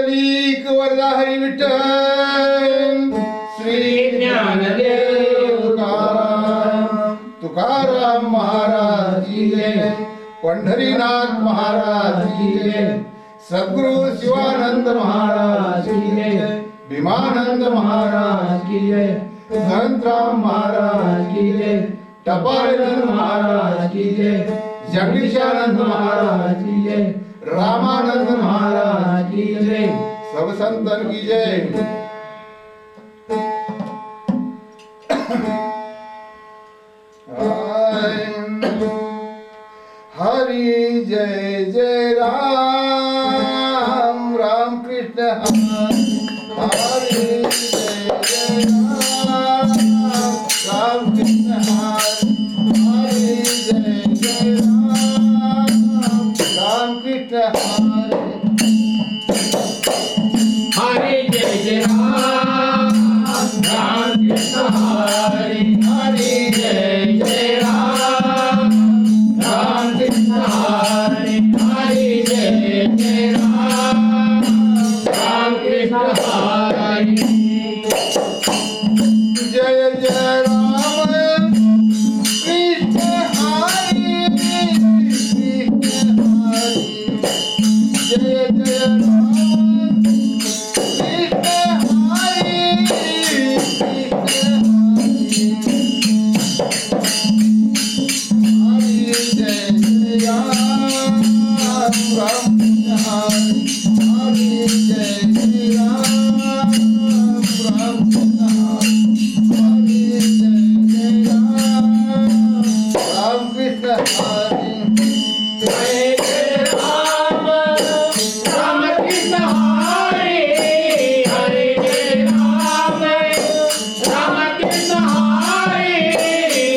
पुंडलिक वरदा हरी विठ्ठल श्री ज्ञानदेव तुकाराम महाराज की जय, पंढरीनाथ महाराज की जय, सद्गुरु शिवानंद महाराज की जय, भीमानंद महाराज की जय, संतराम महाराज की जय, टपालचंद महाराज की जय, जगदीशानंद महाराज की जय, रामानंद महाराज की जय, सब संतन की जय। हरि जय जय राम, राम कृष्ण हरि जय जय राम, राम कृष्ण हरि जय जय राम, राम कृष्ण हरि जय जय राम, राम कृष्ण हरि हरि जय जय राम, राम कृष्ण हरि हरि जय जय राम, राम कृष्ण हरि जय जय राम कृष्ण हरि कृष्ण हरि जय जय राम कृष्ण हरि कृष्ण हरि जय जय राम, राम कृष्ण हरि हरि जय जय राम, राम कृष्ण हरि जय जय राम, राम कृष्ण हरि जय जय राम, राम कृष्ण हरि हरि जय राम, राम कृष्ण हरि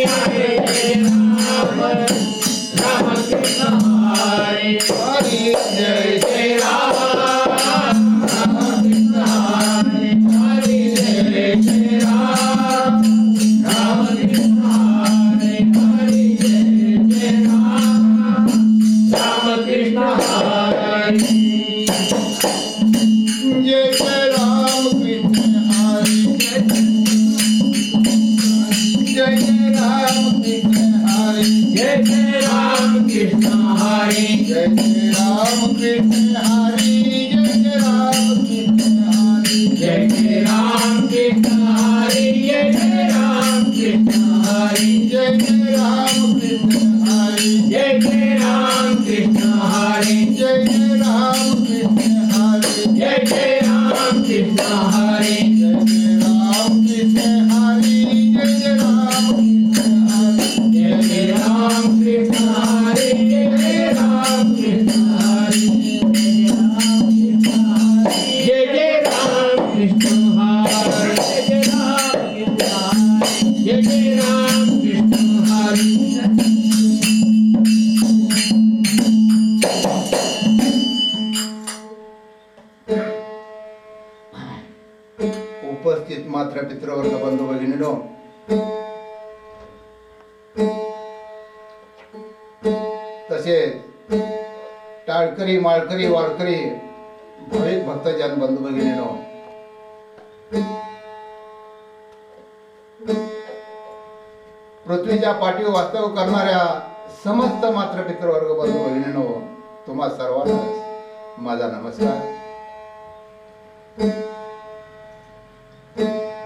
हरि जय राम, राम कृष्ण हरि हरि जय जय राम, राम कृष्ण हरि हरि जय जय राम, राम कृष्ण हरि हरि जय जय राम, राम कृष्ण हरि जय जय राम कृष्ण हरि जय जय राम कृष्ण हरि जय जय राम कृष्ण हरि जय जय राम कृष्ण हरि जय जय राम कृष्ण हरि जय जय राम कृष्ण हरि जय जय राम कृष्ण हरि जय जय राम कृष्ण हरि जय जय राम कृष्ण हरि जय जय राम कृष्ण हरि जय जय राम कृष्ण हरि जय जय राम कृष्ण हरि जय जय राम कृष्ण हरि जय जय राम कृष्ण हरि जय जय राम कृष्ण हरि जय जय राम कृष्ण हरि जय जय राम कृष्ण हरि उपस्थित मात्र पितृवर्ग बंधू भगिनीनो, तसेच टाळकरी माळकरी वारकरी भाविक भक्तजन बंधू भगिनीनो, पृथ्वीच्या पाठीवर वास्तव करणाऱ्या समस्त मात्र पितृवर्ग बंधू भगिनीनो, तुम्हा सर्वांना माझा नमस्कार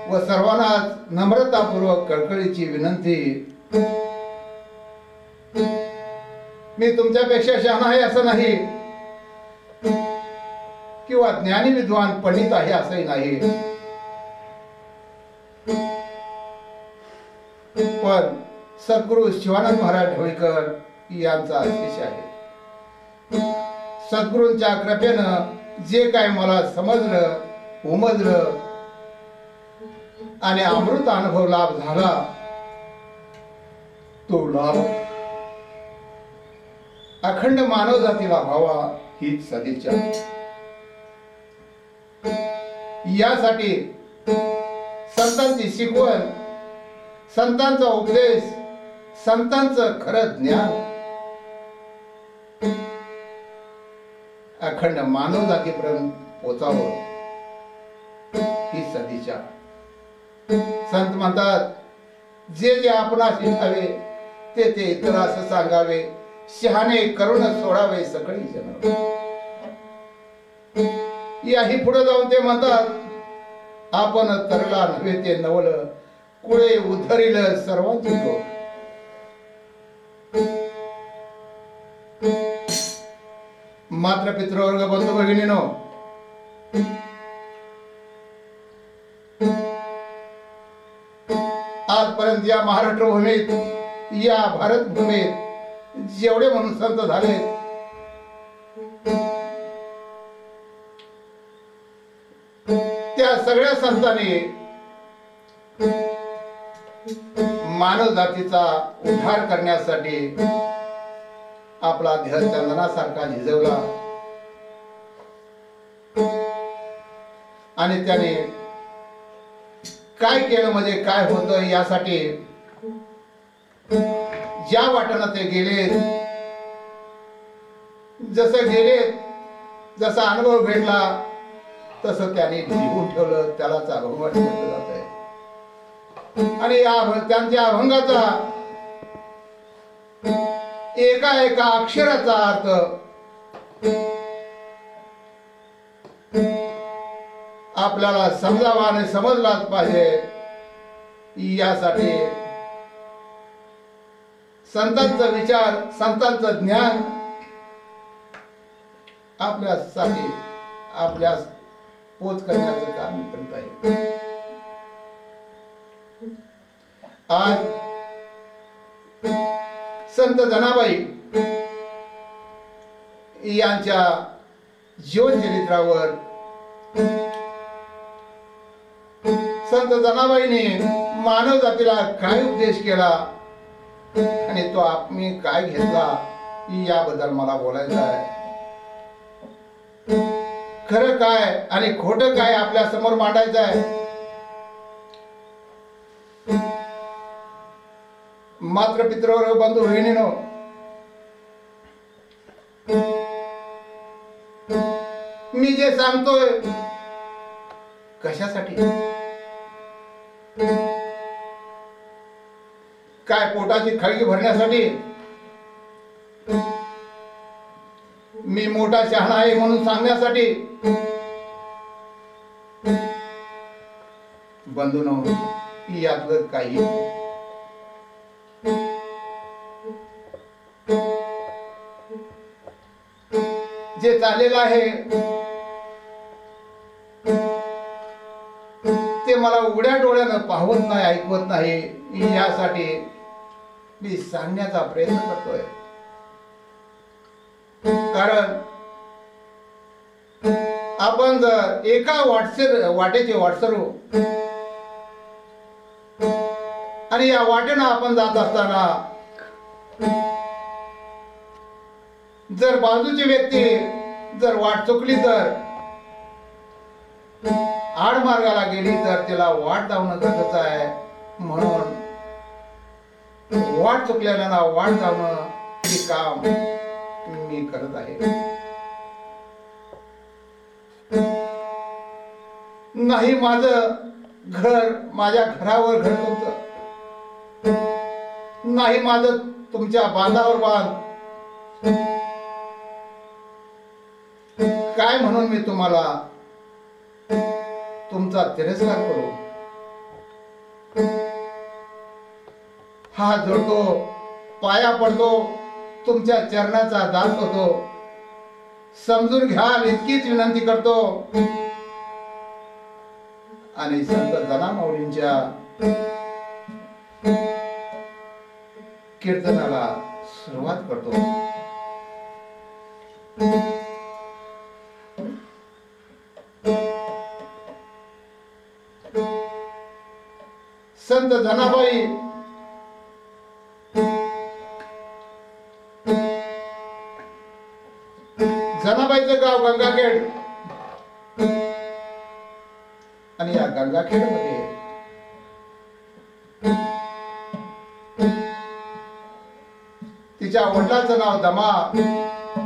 व सर्वांना नम्रतापूर्वक कळकळीची विनंती। मी तुमच्यापेक्षा शहाणा आहे असं नाही किंवा ज्ञानी विद्वान पंडित आहे असंही नाही, पण सद्गुरु शिवानंद महाराज ढवळीकर यांचा आशिष आहे। सद्गुरूंच्या कृपेनं जे काय मला समजलं, उमजलं आणि अमृत अनुभव लाभ झाला, तो लाभ अखंड मानव जातीला व्हावा हीच सदिच्छा। यासाठी संतांची शिकवण, संतांचा उपदेश, संतांचं खरं ज्ञान अखंड मानव जातीपर्यंत पोचावं ही सदिच्छा. संत म्हणतात, जे जे आपणास इच्छावे ते ते इतरास सांगावे, शहाणे करून सोडावे सकळी जन. याही पुढे जाऊन ते म्हणतात, आपण तरला नव्हे ते नवल, कुळे उद्धरिल सर्वांची लोक. मात्र पितृवर्ग बंधू भगिनीनो, आजपर्यंत या महाराष्ट्र भूमीत, या भारत भूमीत जेवढे म्हणून संत झाले, त्या सगळ्या संतांनी मानव जातीचा उद्धार करण्यासाठी आपला देह चंदनासारखा झिजवला आणि त्याने काय केलं म्हणजे काय होतं यासाठी ज्या वाटेनं ते गेले, जसं गेले, जसा अनुभव भेटला तसं त्याने लिहून ठेवलं, त्यालाच अभंग म्हटलं जात आहे. आणि त्यांच्या अभंगाचा एका एका अक्षराचा अर्थ आपल्याला समजावा आणि समजलाच पाहिजे. यासाठी संतांचा विचार, संतांचं ज्ञान आपल्यासाठी आपल्या पोच करण्याचं काम करत आहे. आज संत जनाबाई यांच्या जीवन चरित्रावर संत जनाबाईने मानव जातीला काय उपदेश केला आणि तो आम्ही काय घेतला याबद्दल मला बोलायचं आहे. खरं काय आणि खोटं काय आपल्या समोर मांडायचं आहे. मात्र पितृवर्ग बंधू भगिनीनो, मी जे सांगतोय कशासाठी, काय पोटाची खळगी भरण्यासाठी, मी मोठा शहाणा आहे म्हणून सांगण्यासाठी? बंधूनो, यातलं काही जे चाललेलं आहे ते मला उघड्या डोळ्यानं पाहवत नाही, ऐकवत नाही. यासाठी मी सांगण्याचा प्रयत्न करतोय. कारण आपण जर एका वाटेचे वाटसरू आणि या वाटेनं आपण जात असताना जर बाजूची व्यक्ती जर वाट चुकली, तर आडमार्गाला गेली, तर तिला वाट धावणं गरजेचं आहे. म्हणून वाट चुकलेल्यांना वाट धावणं हे काम मी करत आहे. नाही माझं घर, माझ्या घरावर घर तुमचं नाही, माझं तुमच्या बांधावर बांध, काय म्हणून मी तुम्हाला तुमचा तिरस्कार करू? हात जोडतो, पाया पडतो, तुमच्या चरणाचा दास होतो, समजून घ्याल इतकीच विनंती करतो आणि संत जनामाऊलींच्या कीर्तनाला सुरुवात करतो. संत जनाबाई जनाबाईचं गाव गंगाखेड आणि या गंगाखेड मध्ये तिच्या वडिलांचं नाव दमा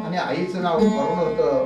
आणि आईचं नाव करुण होतं.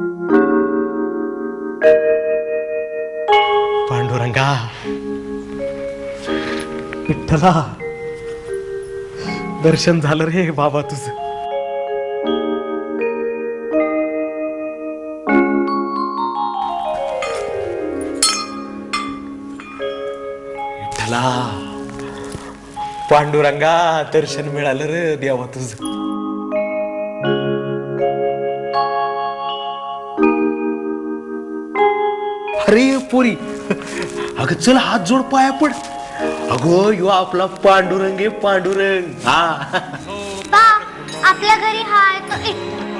विठ्ठला दर्शन झालं रे बाबा तुझं. विठ्ठला पांडुरंगा दर्शन मिळालं रे देवा तुझं. अरे पोरी अगं चल हात जोड पाया पड. अगो यो आपला पांडुरंग आहे पांडुरंग. हा बा आपल्या घरी हा आहे तो एक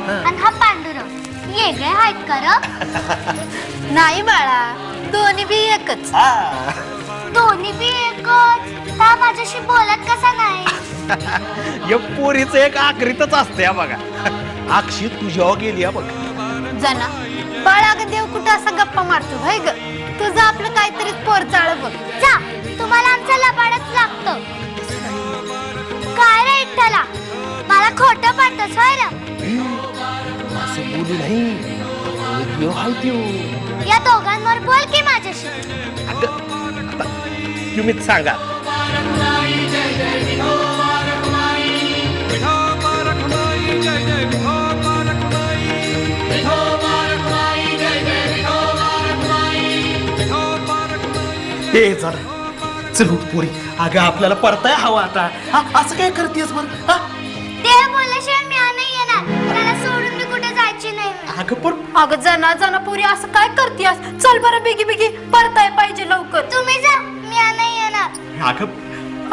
आणि हा पांडुरंग वेगळे आहेत का र? नाही बाळा दोन्ही बी एकच. दोन्ही बी एकच हा माझ्याशी बोलत कसा नाही? या पोरीचं एक आखरीतच असते हा बघा. अक्षी तुझ्यावर गेली हा बघ. जना बाळा ग देव कुठं असा गप्पा मारतो भाई ग. तुझं आपलं काहीतरी पोर चाळ बघ. जा तुम्हाला आमचा लबाडच लागतो. काय रे इठ्ठला मला खोटं पाडतोस होय रे? असं बोलू नाही. देव हाय देव. या दोघांवर बोल की माझ्याशी. अगं आता तुम्हीच सांगा. विठोबा रखुमाई जय जय विठोबा रखुमाई. विठोबा रखुमाई जय जय विठोबा रखुमाई. विठोबा रखुमाई. हे झालं चल उठ पोरी. अगं आपल्याला परताय हवा आता. हा असं काय करतेस बरं? हा देव बोलल्याशिवाय मी नाही येणार. त्याला सोडून मी कुठे जायची नाही. अगं पण अगं जना जना पुरी असं काय करतेस? चल बरं बिगी बिगी परताय पाहिजे लवकर. तुम्ही जा मी नाही येणार. अगं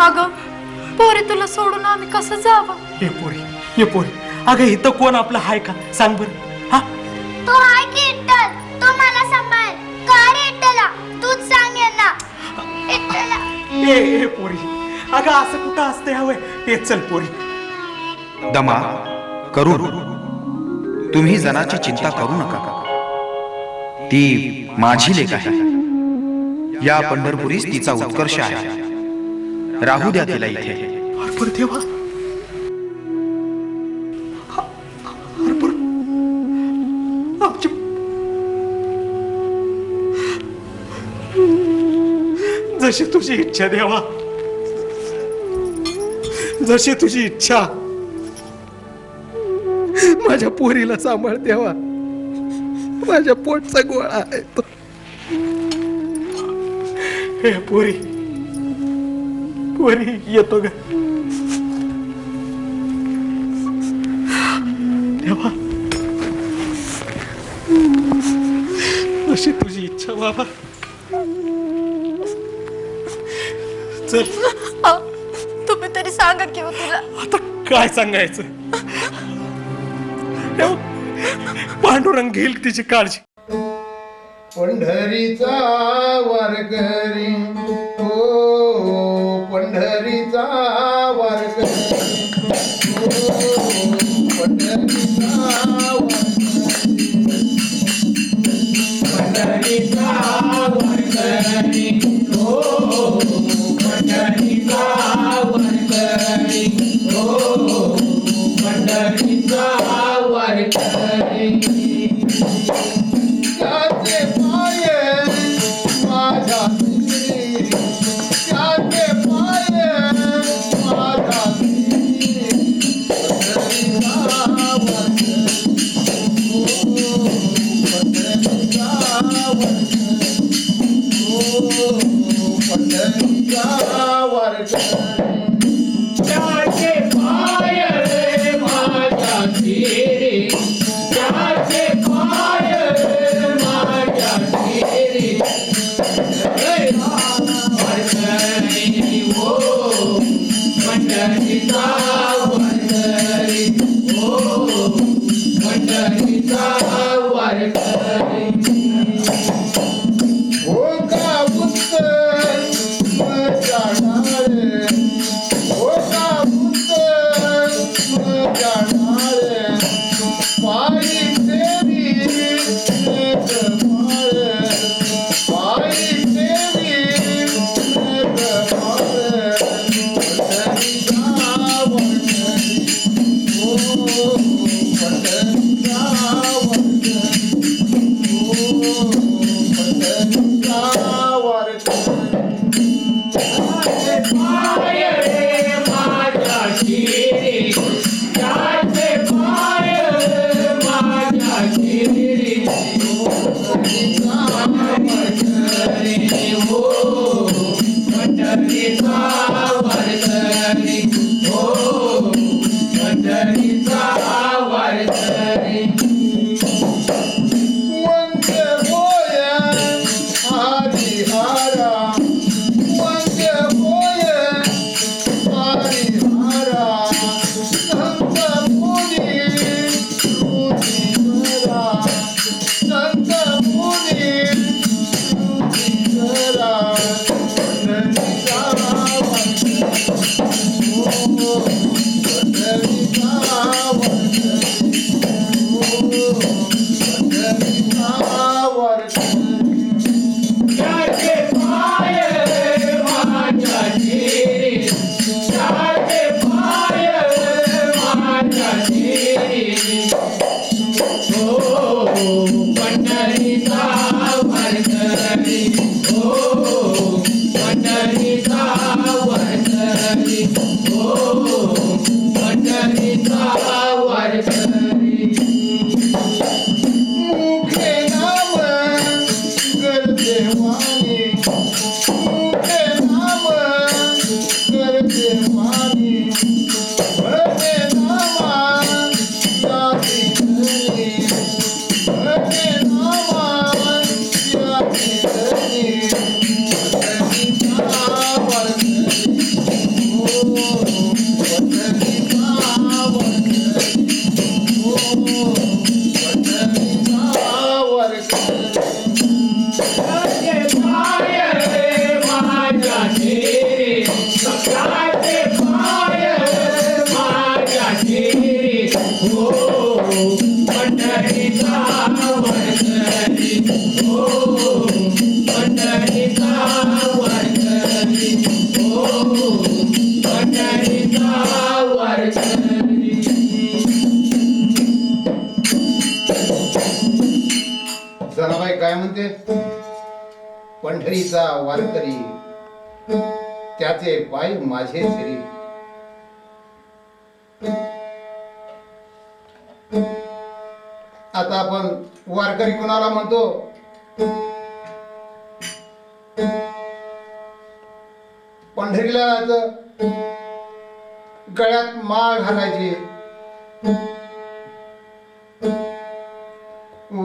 अगं पोरी तुला सोडून आम्ही कसं जावं? हे पोरी अगं इथं कोण आपलं हाय का सांग बरं. हा तो हाय की इट्टल तो मला सांभाळ. का रे इट्टला तूच सांग यांना. इट्टला ए पोरी अगं असं कुठं असते हवंय. हे चल पोरी. दमा करून तुम्ही जनाची चिंता करू नका. ती माझी लेक आहे. या पंढरपुरीस तिचा उत्कर्ष आहे. राहू द्या तिला इथे. अरे देवा आमची जशी तुझी इच्छा देवा. जशी तुझी इच्छा. माझ्या पोरीला सांभाळ देवा. माझ्या पोटचा गोळा आहे तो. हे पोरी पोरी येतो ग देवा. अशी तुझी इच्छा बाबा. चल तुम्ही तरी सांगा की तिला. आता काय सांगायचं. पांडुरंग घेईल तिची काळजी. पंढरीचा वारकरी हो पंढरीचा वारकरी हो पंढरीचा पंढरीचा वारकरी हो पंढरीचा वारकरी हो पंढरीचा वारकरी. त्याचे पाय माझ्या श्री त्याचे पाय माझ्या श्री पंढरीचा वारकरी हो पंढरीचा वारकरी हो पंढरीचा वारकरी. त्याचे पाय रे माझ्या शिरी. त्याचे पाय रे माझ्या शिरी. वारकरी हो पंढरीचा वारकरी हो पंढरीचा वारकरी. हो का उत्तर जाणारे हो का उत्तर जाणारे पायी देवी पायी देवी पंढरीचा वारकरी हो पंढरीचा वारकरी त्याचे पाय माझ्या शिरी त्याचे पाय माझ्या शिरी हो पंढरीचा वारकरी हो पंढरीचा वारकरी हो पंढरीचा वारकरी मुखे नाम गरजेवानी मुखे नाम गरजेवानी भले नामा याती धनी भले नामा याती धनी पंढरीचा वारकरी हो पंढरीचा वारकरी हो पंढरीचा वारकरी त्याचे पाय माझ्या शिरी त्याचे पाय माझ्या शिरी हो पंढरीचा वारकरी हो पंढरीचा वारकरी हो पंढरीचा वारकरी जनाबाई काय म्हणते? पंढरीचा वारकरी त्याचे पाय माझे श्री. आता आपण वारकरी कोणाला म्हणतो? पंढरीला जायचं, गळ्यात माळ घालायची,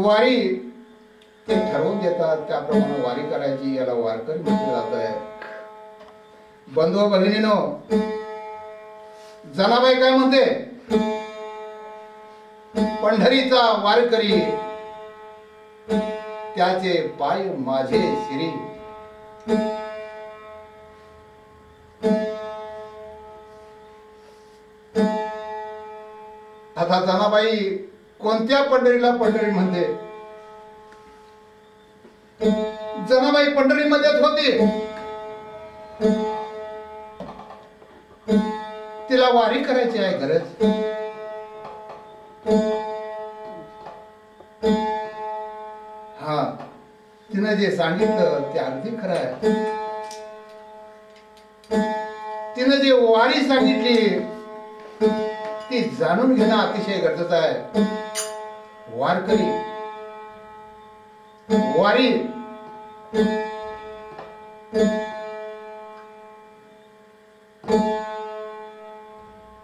वारी ते ठरवून देतात त्याप्रमाणे वारी करायची, याला वारकरी म्हटलं जात आहे. बंधू भगिनीनो, जनाबाई काय म्हणते? पंढरीचा वारकरी त्याचे पाय माझे श्री. आता जनाबाई कोणत्या पंढरीला पंढरी म्हणते? जनाबाई पंढरीमध्येच होती, तिला वारी करायची आहे गरज. हा, तिनं जे सांगितलं ते अगदी खरं आहे. तिनं जे वारी सांगितली ती जाणून घेणं अतिशय गरजेचं आहे. वारकरी वारी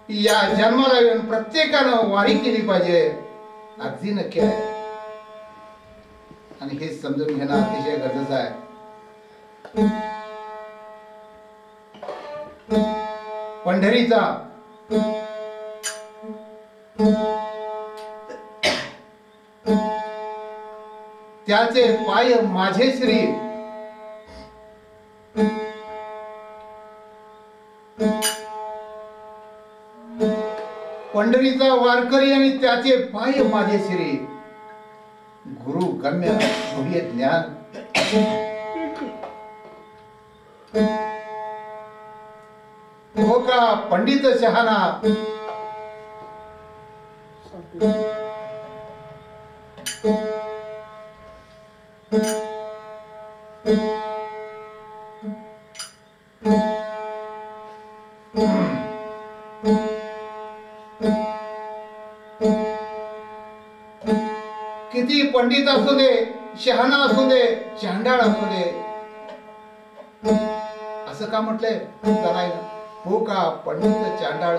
या जन्माला येऊन प्रत्येकानं वारी केली पाहिजे, अगदी नक्की आहे. आणि हे समजून घेणं अतिशय गरजेचं आहे. पंढरीचा त्याचे पाय माझे श्री. पंढरीचा वारकरी आणि त्याचे पाय माझे श्री. गुरु गम्य भव्य ज्ञान. हो का पंडित शहाणा. किती पंडित असू दे, शहाणा असू दे, चांडाळ असू दे, असं का म्हटलंय जनाईनं? हो का पंडित चांडाळ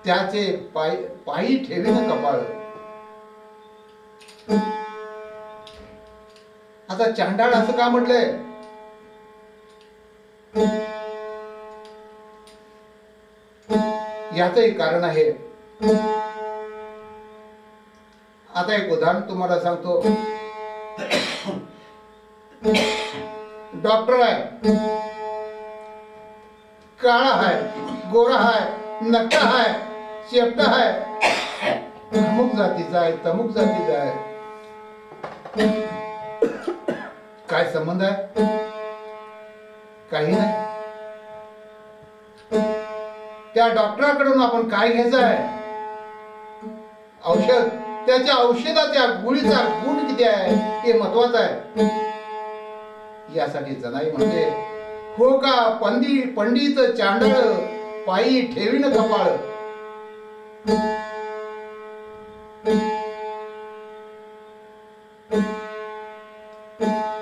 त्याचे पायी ठेवीन कपाळ. आता चांडाळ असं का म्हटलंय? याचंही कारण आहे. आता एक उदाहरण तुम्हाला सांगतो. डॉक्टर आहे, काळा आहे, गोरा आहे, नक्का आहे, शेपटा आहे, अमुक जातीचा आहे, तमुक जातीचा आहे. काय संबंध आहे? काही नाही. त्या डॉक्टराकडून आपण काय घ्यायचं आहे? औषध. त्याच्या औषधाच्या गोळीचा गुण किती आहे हे महत्वाचं आहे. यासाठी जनाई म्हणते, हो का पंडित चांडळ पायी ठेवीन कपाळ.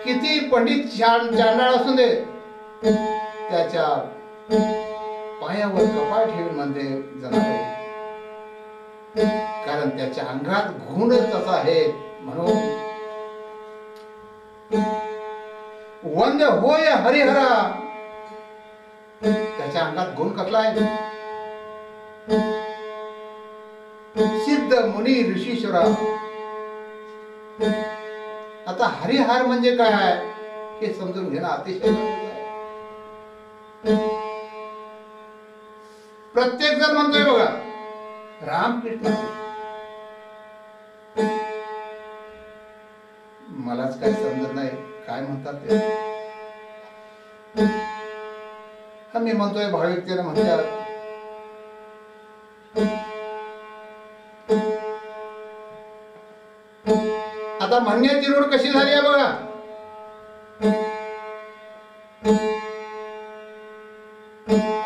किती पंडित चांडाळ असू दे, त्याच्या पायावर कपाळ ठेवून म्हणते जनाबाई, कारण त्याच्या अंगात गुणच तसा आहे. म्हणून वंद्य होय हरिहरा, त्याच्या अंगात गुण कसला आहे? सिद्ध मुनी ऋषीश्वरा. आता हरिहर म्हणजे काय हे समजून घेणं अतिशय गरजेचं आहे. प्रत्येक जण म्हणतोय बघा रामकृष्ण, मलाच काही समजत नाही काय म्हणतात ते. मी म्हणतोय भाविकतेने म्हणतात. आता म्हणण्याची रूढ कशी झाली आहे बघा.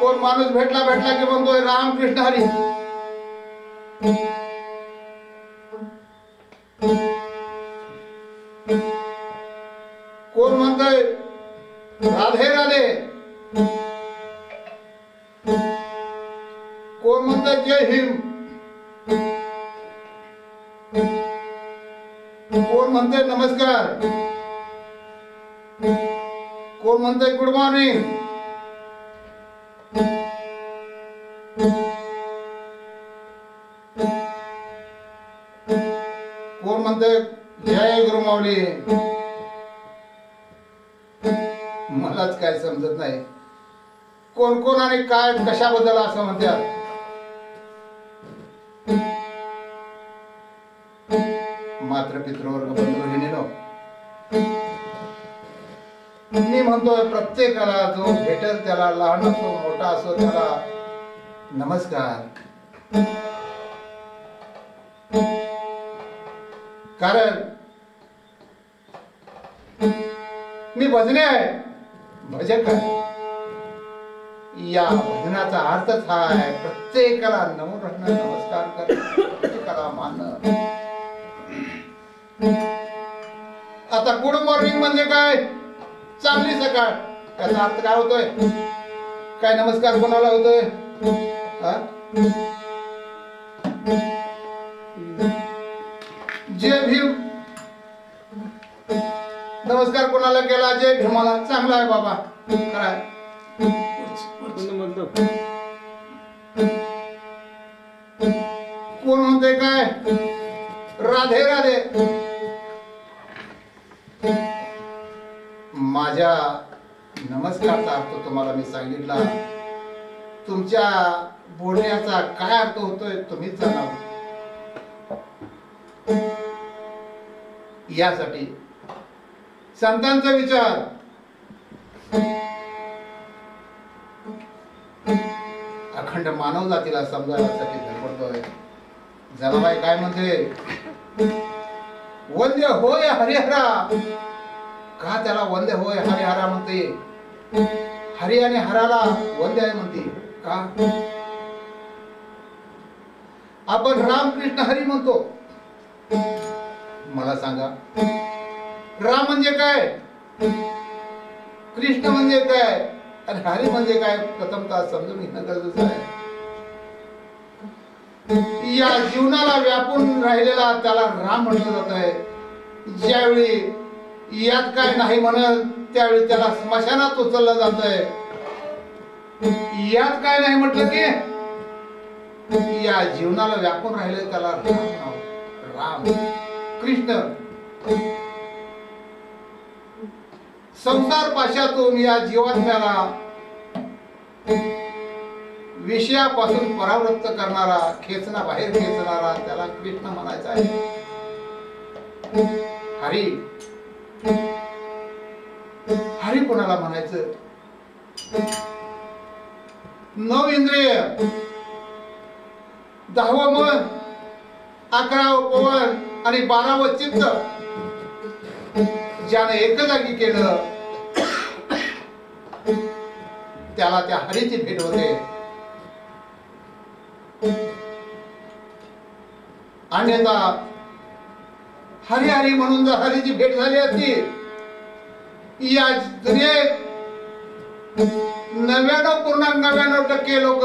कोण माणूस भेटला की म्हणतोय रामकृष्ण हरी. कोण म्हणतोय राधे राधे. कोण म्हणतोय जय हिंद. कोण म्हणतोय नमस्कार. कोण म्हणतोय गुड मॉर्निंग. कोण म्हणतोय जय गुरु माऊली. मलाच काय समजत नाही कोण कोण आणि काय कशाबद्दल असं म्हणतात. मात्र पितृवर्ग बंधू भगिनीनो, मी म्हणतोय प्रत्येकाला जो भेटेल त्याला, लहान असो मोठा असो, त्याला नमस्कार. कारण मी भजने आहे, भजक आहे. या भजनाचा अर्थच हा आहे प्रत्येकाला नमून राहणं, नमस्कार करणं, प्रत्येकाला मानणं. आता गुड मॉर्निंग म्हणजे काय? चांगली सकाळ. त्याचा अर्थ काय होतोय? काय नमस्कार कोणाला होतोय? जय भीम. नमस्कार कोणाला केला? जय भीमाला. चांगला आहे बाबा. काय कोण म्हणते काय? राधे राधे. माझ्या नमस्कारचा अर्थ तुम्हाला मी सांगितला. तुमच्या बोलण्याचा काय अर्थ होतोय तुम्हीच जाणावं. यासाठी संतांचा विचार अखंड मानव जातीला समजावण्यासाठी धडपडतोय. जनाबाई काय म्हणते? वंद्य होय हरिहरा. का त्याला वंद्य होय हरिहरा म्हणते? हरी आणि हराला वंद्य आहे म्हणते का? आपण रामकृष्ण हरी म्हणतो. मला सांगा, राम म्हणजे काय? कृष्ण म्हणजे काय? आणि हरी म्हणजे काय? प्रथमतः समजून घेणं गरजेचं आहे. या जीवनाला व्यापून राहिलेला त्याला राम म्हटलं जात आहे. ज्यावेळी यात काय नाही म्हणत त्यावेळी त्याला स्मशानात उचललं जात आहे. यात काय नाही म्हटलं की या जीवनाला व्यापून राहिले त्याला राम, राम कृष्ण. संसार पाशातून या जीवात्म्याला विषयापासून परावृत्त करणारा, खेचणा बाहेर खेचणारा, त्याला कृष्ण म्हणायचा आहे. हरी हरी कोणाला म्हणायचं? 9 इंद्रिय, 10वं मन, 11वं पवन आणि 12वं चित्त ज्याने एक जागी केलं त्याला त्या हरीची भेट होते. अन्यथा हरी हरी म्हणून जर हरीची भेट झाली असती, या दुनियेत 99.99% लोक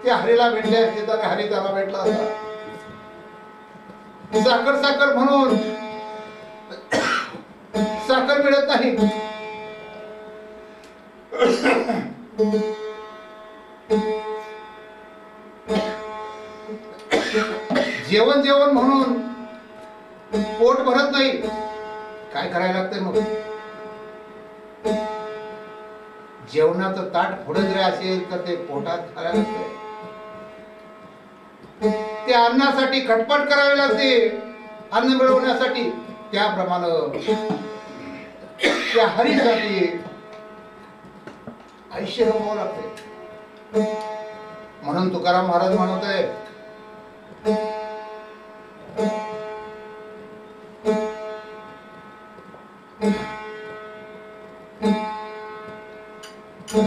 त्या हरीला भेटले असते तर हरी त्याला भेटला असता. साखर साखर म्हणून साखर मिळत नाही, जेवण जेवण म्हणून पोट भरत नाही. काय करायला लागतंय मग? जेवणाचं ताट पुढे जरी असेल तर ते पोटात खायला लागतंय. त्या अन्नासाठी खटपट करावी लागते, अन्न मिळवण्यासाठी. त्याप्रमाणे त्या हरीसाठी आयुष्य रमवावं लागते. म्हणून तुकाराम महाराज म्हणत आहे,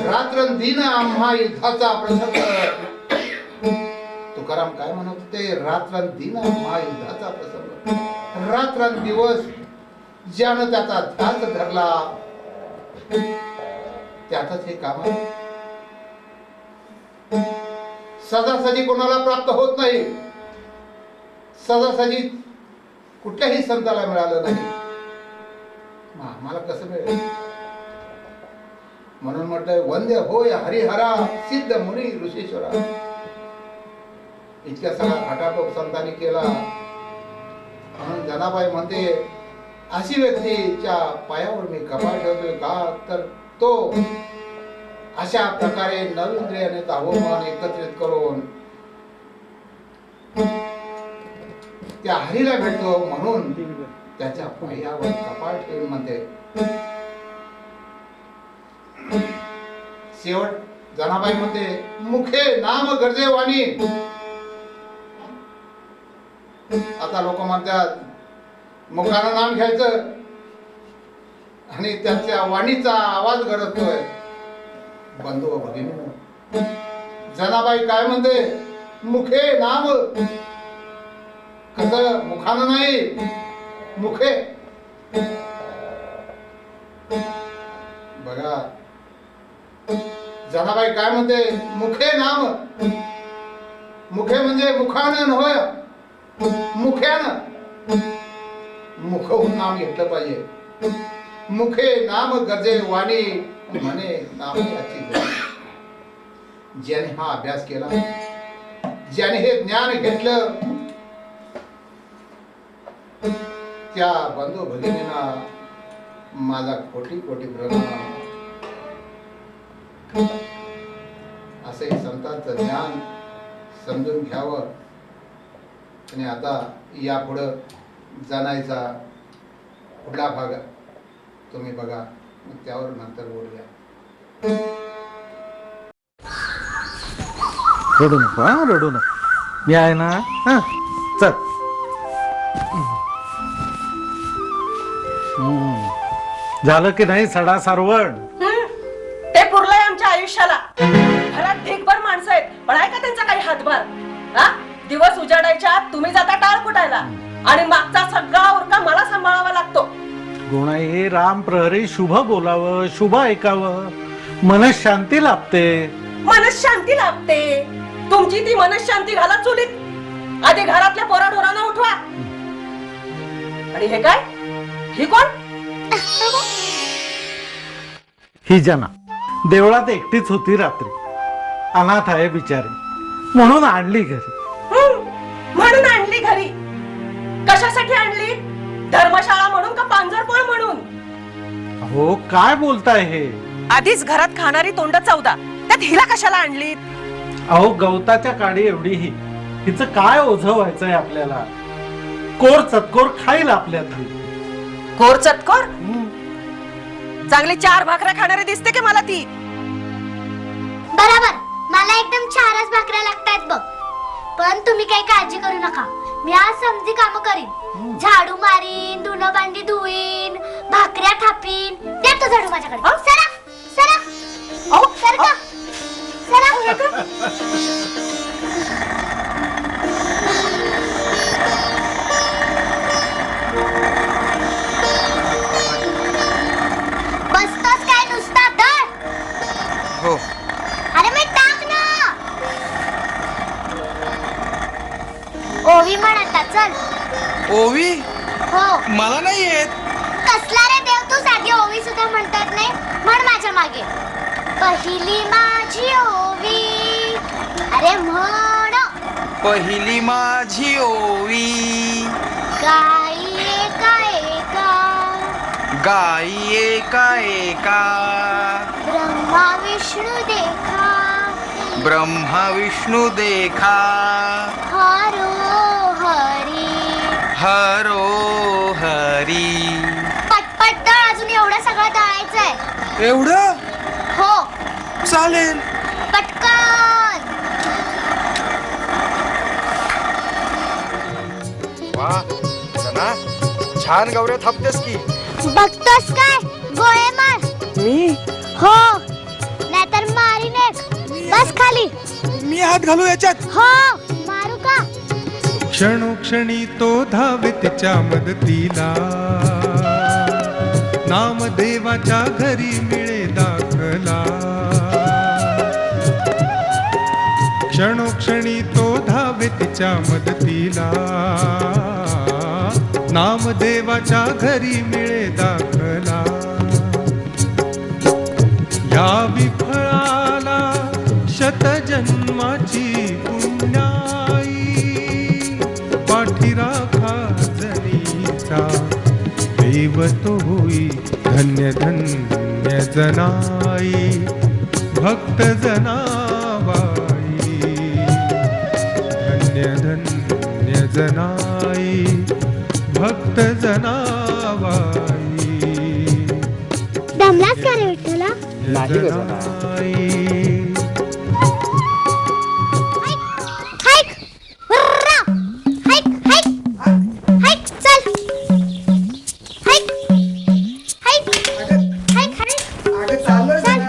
रात्रंदिन आम्हा युद्धाचा प्रसंग. तुकाराम काय म्हणत होते? रात्रंदिन आम्हा युद्धाचा प्रसंग. रात्रंदिवस ज्यानं त्याचा ध्यास धरला त्यातच हे काम आहे. सहजासहजी कोणाला प्राप्त होत नाही, सहजासहजी कुठल्याही संताला मिळालं नाही. आम्हाला कसं मिळेल? म्हणून म्हटलंय, वंदे होय हरिहरा सिद्ध मुनी ऋषीश्वरा. इतक्या सगळा खटाटोप संतांनी केला. म्हणून जनाबाई म्हणते, अशी व्यक्तीच्या पायावर मी कपाळ ठेवतोय का? तर तो अशा प्रकारे 9 इंद्रियाने 10वं मन एकत्रित करून त्या हरीला भेटतो. म्हणून त्याच्या पायावर कपाळ ठेवून म्हणते. शेवट जनाबाई म्हणते, मुखे नाम गरजे वाणी. आता लोक म्हणतात मुखानं नाम घ्यायचं आणि त्याच्या वाणीचा आवाज गरजतोय. बंधू व भगिनी, जनाबाई काय म्हणते? मुखे नाम. कसं? मुखानं नाही, मुखे. बघा जनाबाई काय म्हणते? मुखे नाम. मुखे म्हणजे मुखानं होय, मुख्यानं. मुखहून नाम घेतलं पाहिजे. मुखे नाम गरजे वाणी म्हणे नाम याची गरज. ज्याने हा अभ्यास केला, ज्याने हे ज्ञान घेतलं, त्या बंधू भगिनींना माझा कोटी कोटी प्रणाम. असे संतांचं ज्ञान समजून घ्यावं. आणि आता यापुढं जाण्याचा पुढला भाग तुम्ही बघा, मग त्यावर नंतर बोलूया. रडू नको, हा रडू नको. मी आहे ना. हा चल. झालं की नाही सडा सारवण? ते पुरलंय आमच्या आयुष्याला. घरात ढीकभर माणसं आहेत, पण आहे का त्यांचा काही हातभार? हा दिवस उजाडायच्या आत तुम्ही जाता टाळ कुटायला आणि मागचा सगळा उरका मला सांभाळावा लागतो. गुणाई राम प्रहरी शुभ बोलावं, शुभ ऐकावं, मनशांती लाभते. मनशांती लाभते. तुमची ती मनशांती घाला चुलीत. आधी घरातल्या पोराढोरांना उठवा. आणि हे काय? ही कोण? ही जना देवळात एकटीच होती रात्री. अनाथ आहे बिचारी, म्हणून आणली घरी. म्हणून आणली घरी. कशासाठी आणली? धर्मशाळा म्हणून का पांजरपोळ म्हणून? हो काय बोलताय हे? आधीच घरात खाणारी तोंड चौदा, त्यात हिला कशाला आणलीत? अहो गवताच्या काडी एवढी ही, हिचं काय ओझं व्हायचंय आपल्याला? कोर चतकोर खाईल आपल्यातली. कोर चतकोर? चांगली 4 भाकऱ्या खाणारी दिसते की मला ती. बरोबर, मला एकदम 4च भाकऱ्या लागतात बघ. पण तुम्ही काही काळजी करू नका, मी आज समजी काम करीन. झाडू मारीन, धुणं भांडी धुईन, भाकऱ्या थापीन. दे तो झाडू माझ्याकडे. सरा सरा सरका सरा. बसतोस काय नुसता दळ? हो. अरे मी टाक ना. ओवी म्हण आता, चल. ओवी हो. मला नाही येत. कसला रे देव तू, साधी ओवी सुद्धा म्हणतात नाही. म्हण माझ्या मागे. पहिली माझी ओवी. अरे म्हण. पहिली माझी ओवी. गाई एका एका. गाई एका एका. ब्रह्मा विष्णू देखा. ब्रह्मा विष्णू देखा. हरो हरी. हरो हरी. पटपट दळ, अजून एवढं सगळं दळायचंय. एवढं? हो. चालेल. पटकन. वा सना, छान गौऱ्या थापतेस की. बघतोस काय? गोळे मार. मी हो, नाहीतर मारीन एक. बस खाली. मी हात घालू याच्यात? हो, मारू का? क्षणोक्षणी तो धावे तिच्या मदतीला, नामदेवाच्या घरी मिळे दाखला. क्षणोक्षणी तो धावे तिच्या मदतीला, नामदेवाच्या घरी मिळे दाखला. या विफळाला शतजन्माची पुण्याई, पाठीराखा जनीचा देव तो होई धन्य धन्य जनाई. भक्त जनाबाई धन्य धन्य जनाई. भक्त जनाबाई. दमलास का रे विठ्ठला? Janai. Hike hurrah. Hike hike hike. चल हाईक हाईक हाईक हाईक. चल.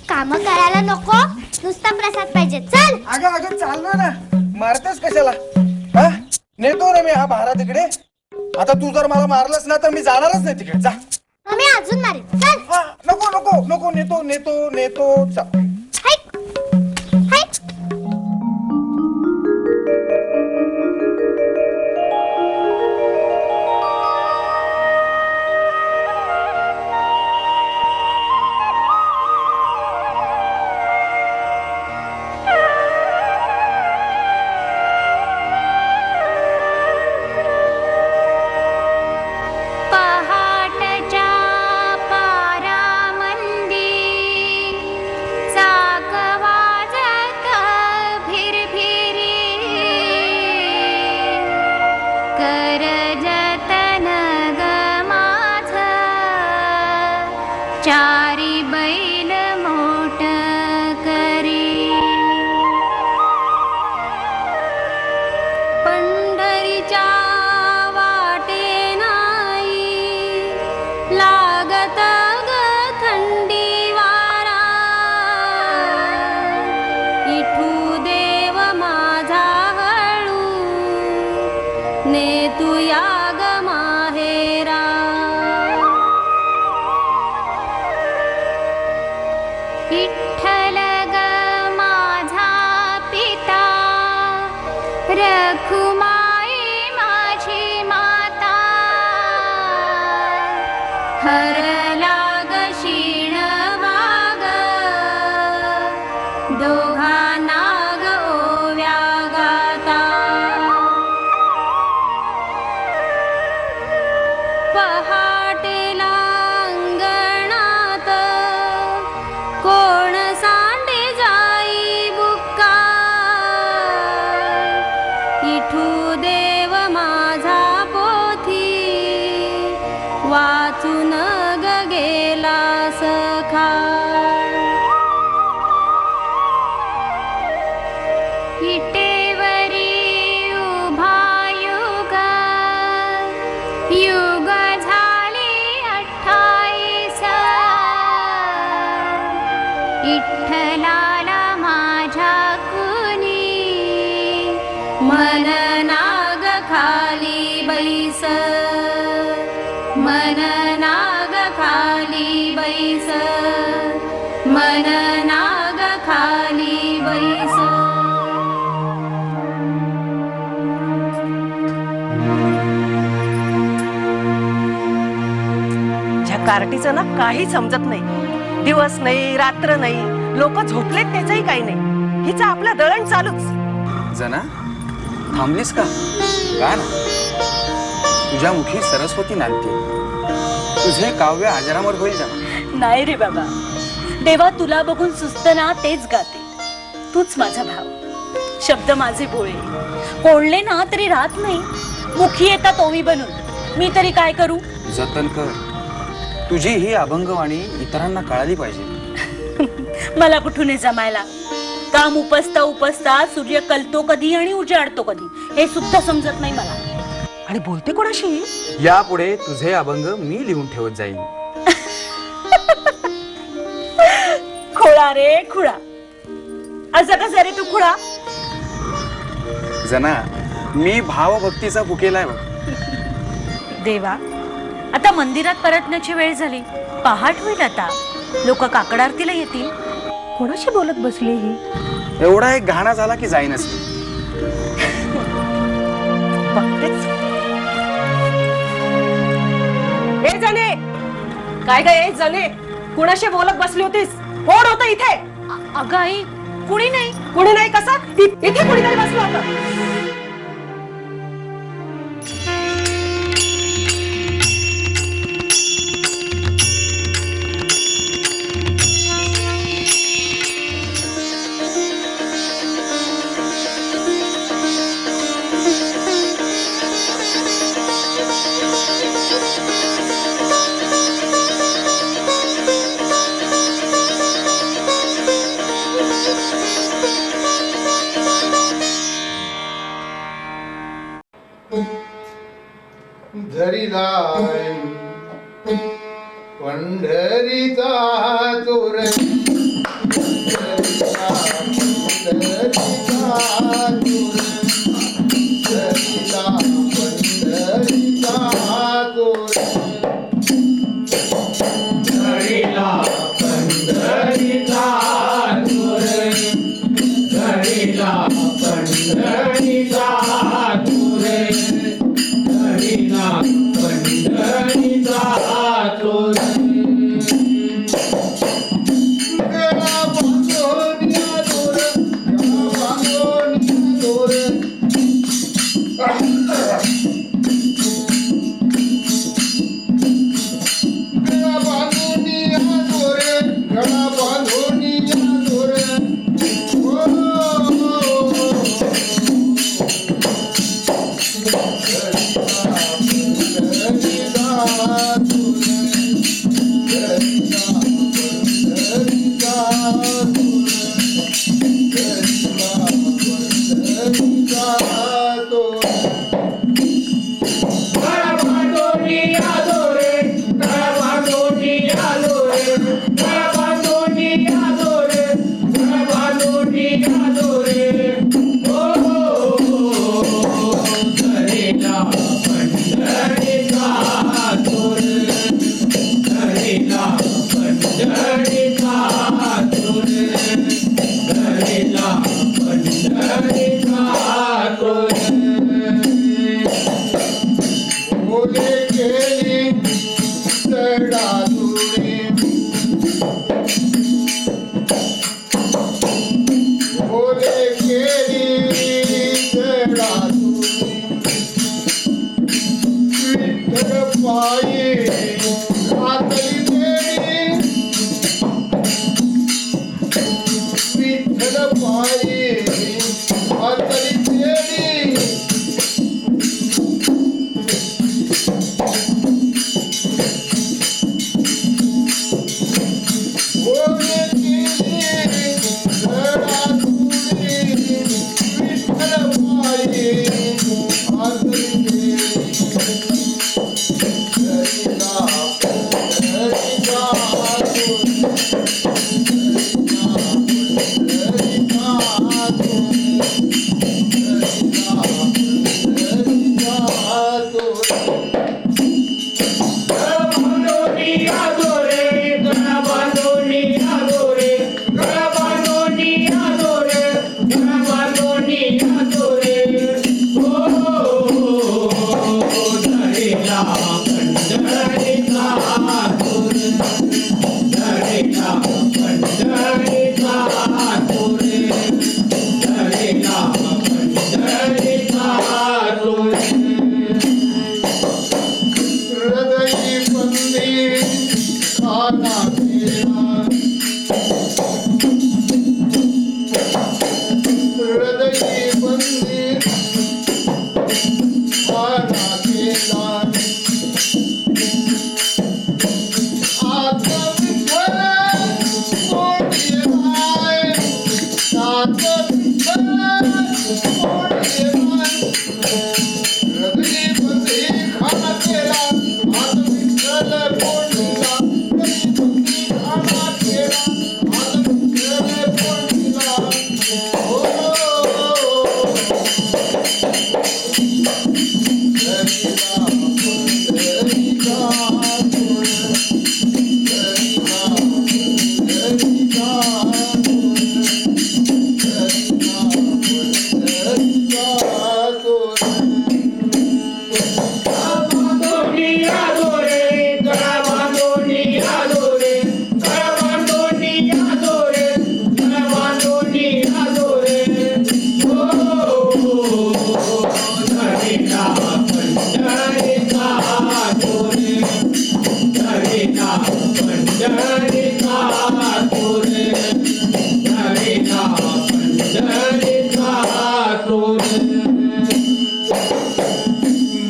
काम करायला नको, नुसता प्रसाद पाहिजे. चल. अगं अगं चालणार ना, मारतेस कशाला? हा, नेतो ना मी हा भारा तिकडे. आता तू जर मला मारलंस ना तर मी जाणारच नाही तिकडे. जा. मी अजून मारीन. चल. हा, नको नको नको, नेतो नेतो नेतो. चल. Hike hike. पहाटच्या पारामंदी चाक वाजत भिरभिरी. कर जतन ग माझ, चारी बैल मोठ करी. पंढरीच्या वाटे नाही लागत ग थंडी वारा. इठू देव माझा हळू, ने तू या ग माहेरा. विठ्ठल ग माझा पिता, रखुमाई माझी माता. हरला ग शीण वाग, दोघांना ग ओव्या गाता. पहाटेला अंगणात विठ्ठलाला माझ्या कुणी मन नाग खाली बैस मन नाग खाली बैस मन नाग खाली बैस. ह्या कार्टीचं ना काही समजत नाही. दिवस नाही रात्र नाही, लोक झोपलेत त्याचंही काही नाही. हिचं आपलं दळण चालूच. जना थांबलीस का? गा ना. तुझ्या मुखी सरस्वती नांदते. तुझे काव्य अजरामर होईल जना. नाही रे बाबा, देवा तुला बघून सुचतं तेच गाते. तूच माझा भाव, शब्द माझे बोळे कोणले ना तरी राहत नाही. मुखी येतात ओवी बनून, मी तरी काय करू? जतन कर. तुझी ही अभंगवाणी इतरांना कळाली पाहिजे. मला कुठून जमायला? काम उपसता उपसता सूर्य कलतो कधी आणि उजाडतो कधी हे सुद्धा समजत नाही मला. आणि बोलते कोणाशी? यापुढे तुझे अभंग मी लिहून ठेवत जाईन. खोळा रे खुळा. असा कसा रे तू खुळा? जना मी भावभक्तीचा भुकेलाय बघ. देवा, आता मंदिरात परतण्याची वेळ झाली. पहाट होईल आता. लोक काकड आरतीला येतील. कोणाशी बोलत बसली ही? एवढा एक घाणा झाला की जाईनच. बघतेच. ए जाणे, काय ग जाणे, कुणाशी बोलत बसली होतीस? कोण होतं इथे? अगं आई, कुणी नाही. कुणी नाही कसं? इथे कुणीतरी बसलं होतं. धरिलाय पंढरीचा चोर धरिला पंढरीचा चोर धरिला पंढरीचा चोर धरिला पंढरीचा चोर धरिला पंढरीचा चोर धरिला पंढरीचा चोर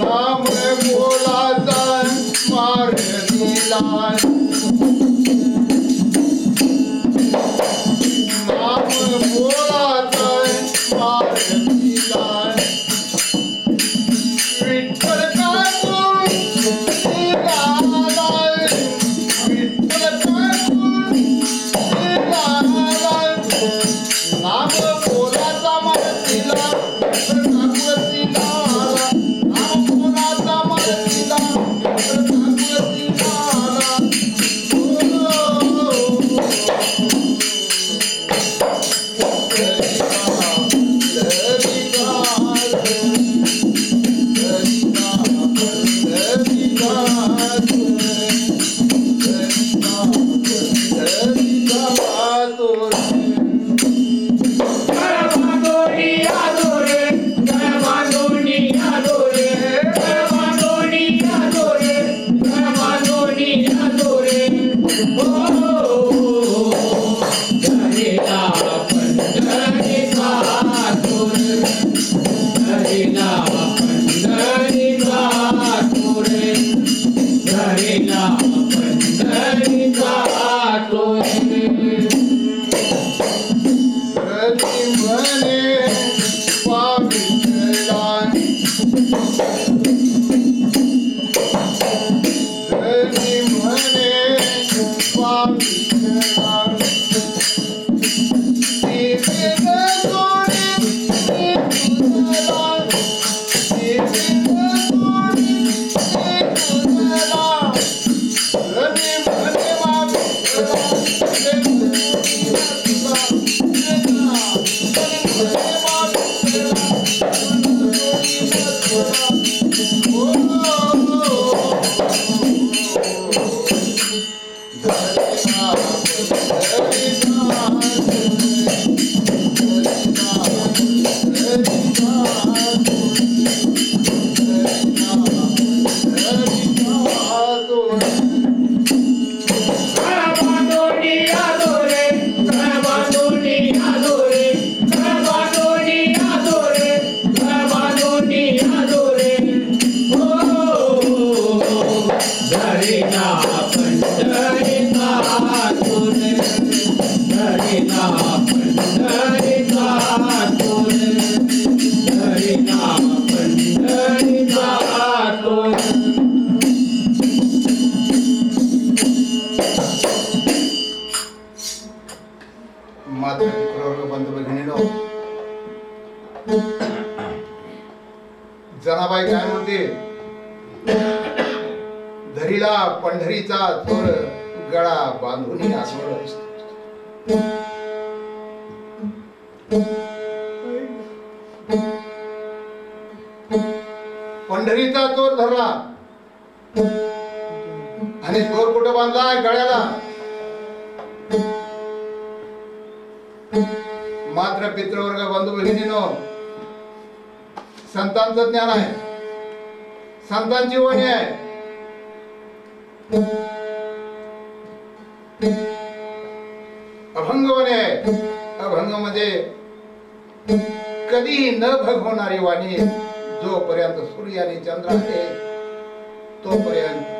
नाम बोलाचा मार दिला नाम बोलाचा मार दिला विठ्ठल काकून दिला विठ्ठल काकून दिला नाम बोलाचा मार दिला मात्र मित्रवर्ग बंधू भगिनीनो जनाबाई काय म्हणते धरीला पंढरीचा चोर गळा बांधून आसवड पंढरीचा चोर धरला आणि चोर कुठं बांधलाय गळ्याला मात्र पितृवर्ग बंधू भगिनीनो संतांचं ज्ञान आहे संतांची वाणी आहे अभंग वाणी आहे अभंग मध्ये कधी न भग होणारी वाणी जोपर्यंत सूर्य आणि चंद्र आहे तोपर्यंत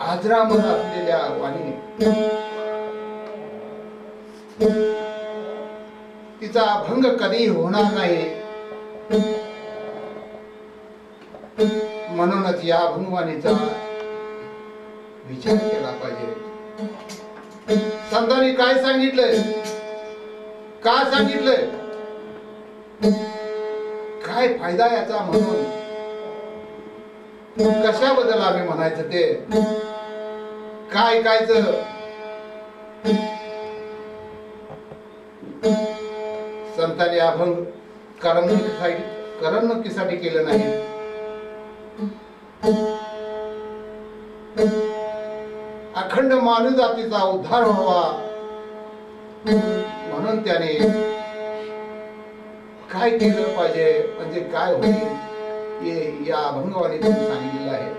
आजरामर असलेल्या वाणी तिचा अभंग कधी होणार नाही, म्हणूनच या अभंगवाणीचा विचार केला पाहिजे. संतांनी काय सांगितलंय, का सांगितलंय, काय फायदा याचा, म्हणून कशाबद्दल आम्ही म्हणायचं, ते काय ऐकायचं. संतांनी अभंग करमणुकीसाठी केलं नाही, अखंड मानव जातीचा उद्धार व्हावा म्हणून त्याने काय केलं पाहिजे, म्हणजे काय होईल हे या अभंगवाणीतून सांगितलेलं आहे.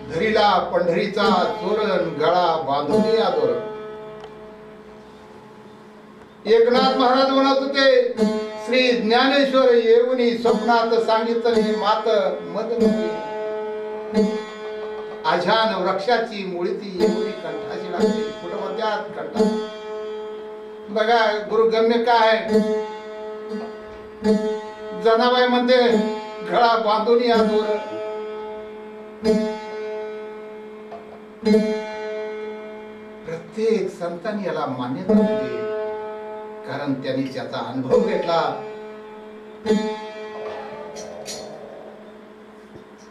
धरीला पंढरीचा तोरण, गळा बांधून या दोरण. एकनाथ महाराज म्हणत होते, श्री ज्ञानेश्वर येऊनी स्वप्नात सांगितले मात मत नव्हे. आझान वृक्षाची मुळती येऊनी कंठाशी लागली. कुठं म्हणतात कंठा. बघा गुरुगम्य काय आहे. जनाबाई म्हणते गळा बांधून या दोर. प्रत्येक संतांनी याला मान्यता दिली, कारण त्यांनी त्याचा अनुभव घेतला.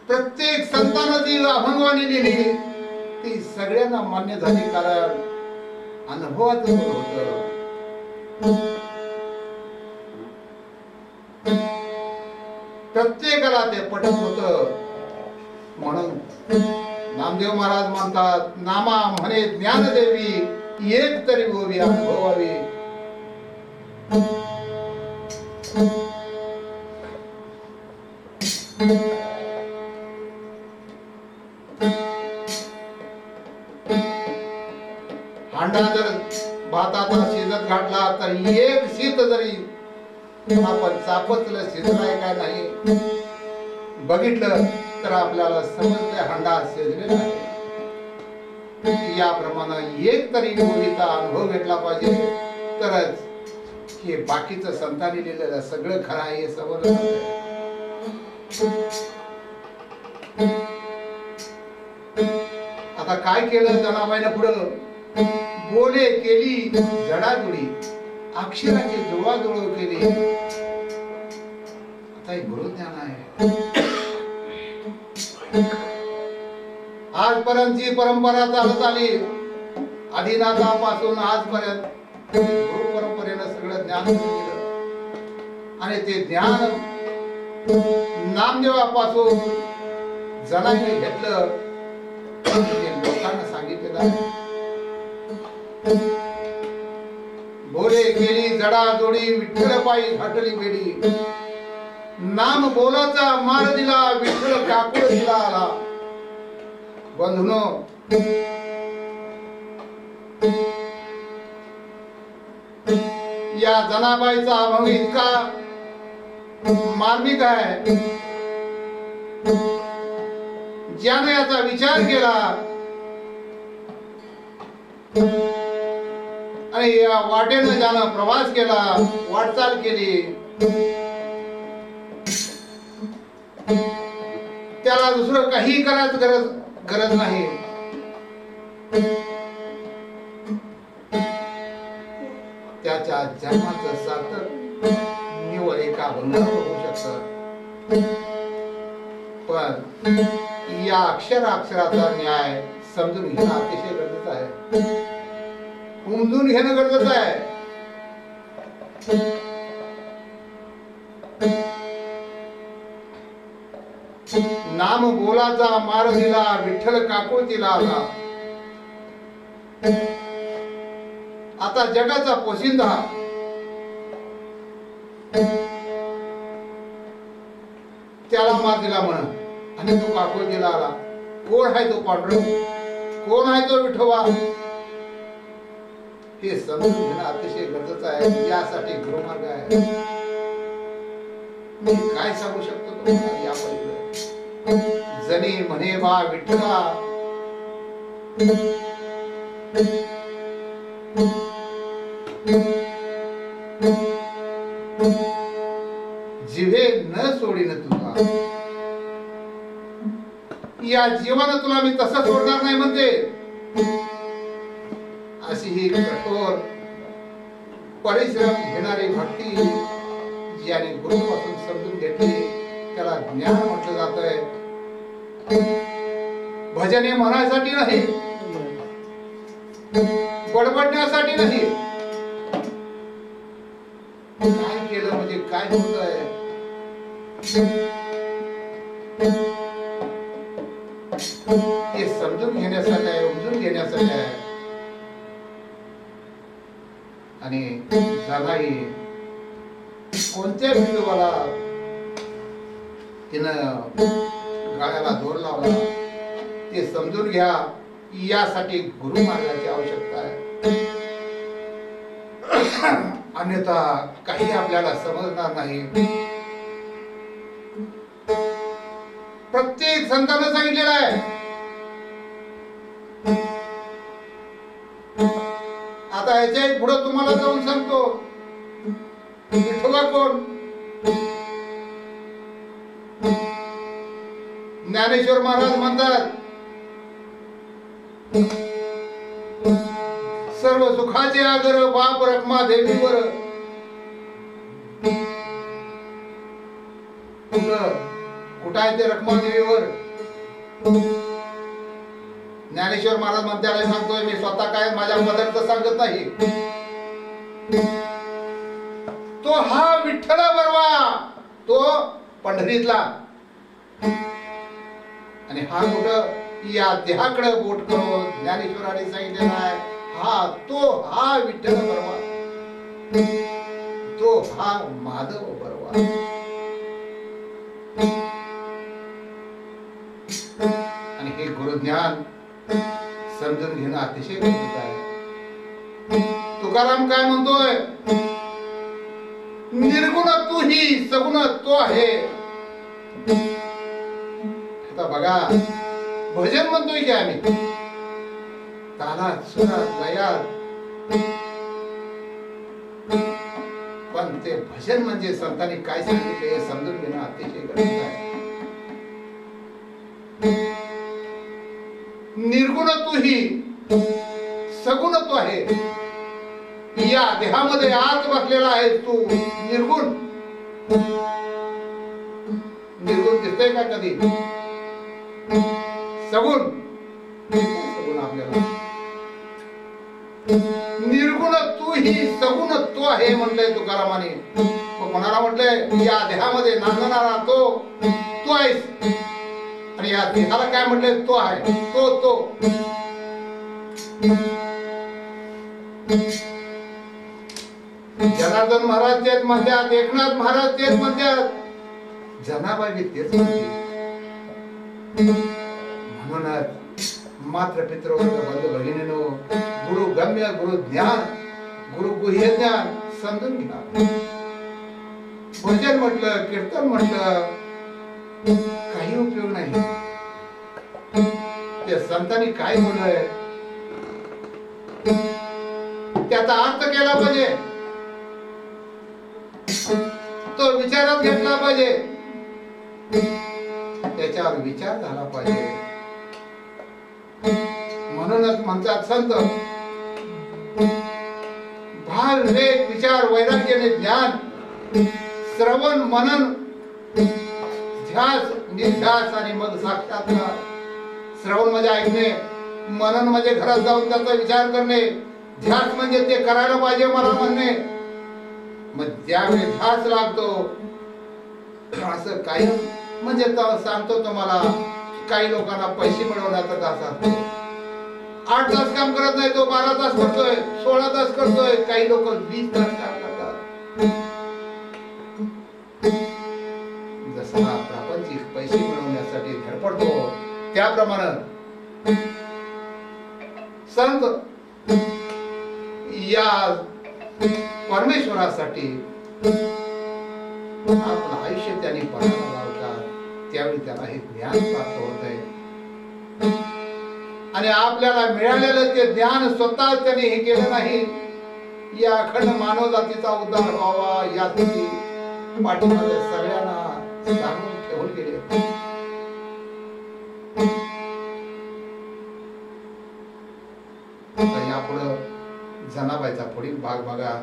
प्रत्येक संतांना जी अभंगवाणी लिहिली ती सगळ्यांना मान्य झाली, कारण अनुभवाचं होत. प्रत्येकाला ते पटत होत. म्हणून नामदेव महाराज म्हणतात, नामा म्हणे ज्ञानदेवी एक तरी गोवी अनुभवावी. हांडा जर भाताचा शिजत घातला तर एक शीत जरी आपण चापतलं शिजलाय का नाही बघितलं तर आपल्याला समजलं हांडा शिजलेला आहे. याप्रमाणे एक तरी गोवीचा अनुभव घेतला पाहिजे, तरच हे बाकीचं संतांनी लिहिलेलं सगळं खरं आहे हे समजलं. आता काय केलं जनाबाईनं पुढं, बोले केली जडाजुडी, अक्षराची जुळवाजुळव केली. आता हे गुरुज्ञान आहे. आजपर्यंतची परंपरा चालत आली, आदिनाथापासून आजपर्यंत गुरु परंपरेनं सगळं ज्ञान दिलं, आणि ते ज्ञान नामदेवापासून जनाने घेतलं, ते लोकांना सांगितलेलं आहे. बोले केली जडा जोडी, विठ्ठल पायी घाटली बेडी. नाम बोलाचा मार दिला, विठ्ठल काकुळ दिला आला. बंधुनो, या जनाबाईचा अभंग इतका मार्मिक आहे, ज्याने याचा विचार केला आणि या वाटेनं ज्यानं प्रवास केला, वाटचाल केली, त्याला दुसरं काही करायचं गरज नाही. त्याच्या जन्माचं सार्थक निवड एका अभंगावर होऊ शकतं. पण या अक्षराचा न्याय समजून घेणं अतिशय गरजेचं आहे, उमजून घेणं गरजेचं आहे. नाम बोलाचा मार दिला, विठ्ठल काकुळतीला आला. आता जगाचा पोशिंदा त्याला मार दिला म्हण, आणि तो काकुळतीला आला. कोण आहे तो पांडुरंग, कोण आहे तो विठोबा, हे समजून घेणं अतिशय गरजेचं आहे. यासाठी गुरुमार्ग आहे. मी काय सांगू शकतो तुम्हाला या पलीकडे. जनी म्हणे बा विठ्ठला, जिव्हे न सोडीन तुला, या जीवानं तुला मी तसा सोडणार नाही म्हणते. अशी ही कठोर परिश्रम घेणारी भक्ती ज्याने गुरुपासून समजून घेतली त्याला ज्ञान म्हटलं जातंय. भजन हे म्हणायसाठी नाही, बडबडण्यासाठी नाही. काय केलं म्हणजे काय होतंय हे समजून घेण्यासाठी आहे, उमजून घेण्यासाठी आहे. आणि जगाही कोणत्या विठोबाला तिनं गाळ्याला दोर लावला ते समजून घ्या. यासाठी गुरुमार्गाची आवश्यकता आहे. अन्यथा काही आपल्याला समजणार नाही. प्रत्येक संतांना सांगितलेलं आहे. आता याच्या पुढे तुम्हाला जाऊन सांगतो विठोबा कोण. ज्ञानेश्वर महाराज म्हणतात सर्व सुखाचे आगर बाप रखमा देवीवर. कुठं आहे ते रखमा देवीवर. ज्ञानेश्वर महाराज म्हणते सांगतोय मी स्वतः काय माझ्या पदार्थ सांगत नाही. तो हा विठ्ठल बरवा तो पंढरीतला आणि हा कुठं या देहाकडे बोट करून ज्ञानेश्वराने सांगितलेला आहे. हा विठ्ठल बरवा, तो हा माधव बरवा. आणि हे गुरुज्ञान समजून घेणं अतिशय गरजेचं आहे. तुकाराम काय म्हणतोय, निर्गुण तू ही सगुण तो आहे. आता बघा भजन म्हणतोय की आम्ही तालात सुरात लयात, पण ते भजन म्हणजे संतांनी काय सांगितले हे समजून घेणं अतिशय गरजेचं आहे. निर्गुण तू ही सगुण तो आहे. या देहामध्ये आत बसलेला आहे तू निर्गुण. निर्गुण दिसतोय का कधी. सगुण सगुण आपल्याला. निर्गुण तू ही सगुण तो आहे म्हटलंय तुकारामाने. कोणाला म्हटलंय या देहामध्ये नांदणारा तो आहेस. आणि या देहाला काय म्हटलंय तो आहे तो. जनार्दन महाराज तेच म्हणतात, एकनाथ महाराज तेच म्हणतात, जनाबाई तेच म्हणते. म्हणूनच मात्र पितृवर्ग बंधू भगिनीनो, गुरु गम्य गुरु ज्ञान गुरु गुह्य ज्ञान समजून घ्या. भजन म्हटलं कीर्तन म्हटलं काही उपयोग नाही. त्या संतांनी काय बोललंय त्याचा अर्थ केला पाहिजे, तो विचारात घेतला पाहिजे, त्याच्यावर विचार झाला पाहिजे. म्हणूनच म्हणतात संत भाव विवेक विचार वैराग्याने ज्ञान श्रवण मनन ध्यास निर्ध्यास आणि मग साक्षात्कार. श्रवण म्हणजे ऐकणे, मनन म्हणजे घरात जाऊन त्याचा विचार करणे, ध्यास म्हणजे ते करायला पाहिजे मला म्हणणे. मग त्यावेळी ध्यास लागतो. असं काही म्हणजे सांगतो तुम्हाला काही लोकांना पैसे मिळवण्याचा ध्यास असतो. 8 तास काम करत नाही तो 12 तास करतोय, 16 तास करतोय. काही लोक 20 तास काम करतात. जसा प्रापंचिक पैसे मिळवण्यासाठी धडपडतो त्याप्रमाणे संत या परमेश्वरासाठी आपलं आयुष्य त्यांनी पणाला लावतात. त्यावेळी त्याला हे ज्ञान प्राप्त होत आहे. आणि आपल्याला मिळालेलं ते ज्ञान स्वतः त्याने हे केलं नाही, या अखंड मानव जातीचा उद्धार व्हावा यासाठी पाठीमागे सगळ्यांना सांगून ठेवून गेले. यापुढं जनाबाईचा पुढील भाग बघा.